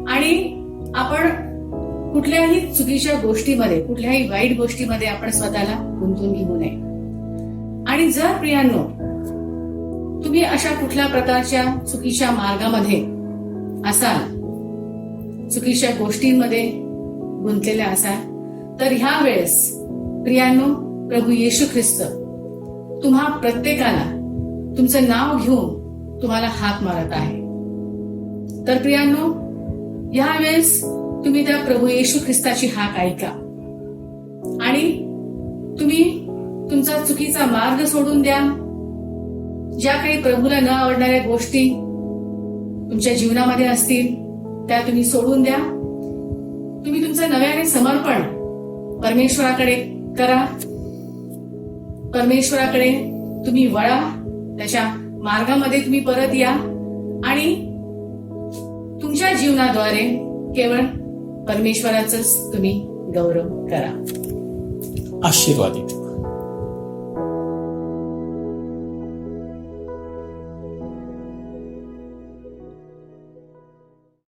आणि आपण कुठल्याही चुकीच्या गोष्टीमध्ये, कुठल्याही वाईट गोष्टीमध्ये आपण स्वतःला गुंतून घेऊ नये. आणि जर प्रियांनो तुम्ही अशा कुठल्या प्रकारच्या चुकीच्या मार्गामध्ये असाल, चुकीच्या गोष्टींमध्ये गुंतलेल्या असाल, तर ह्या वेळेस प्रियांनो, प्रभू येशू ख्रिस्त तुम्हा प्रत्येकाला तुमचं नाव घेऊन तुम्हाला हाक मारत आहे. तर प्रियांनो, यावेळेस तुम्ही त्या प्रभू येशू ख्रिस्ताची हाक ऐका आणि तुम्ही तुमचा चुकीचा मार्ग सोडून द्या. ज्या काही प्रभूला न आवडणाऱ्या गोष्टी तुमच्या जीवनामध्ये असतील त्या तुम्ही सोडून द्या. तुम्ही तुमचं नव्याने समर्पण परमेश्वराकडे करा. परमेश्वराकडे तुम्ही वळा, त्याच्या मार्गामध्ये तुम्ही परत या आणि तुमच्या जीवनाद्वारे केवळ परमेश्वराचंच तुम्ही गौरव करा. आशीर्वादित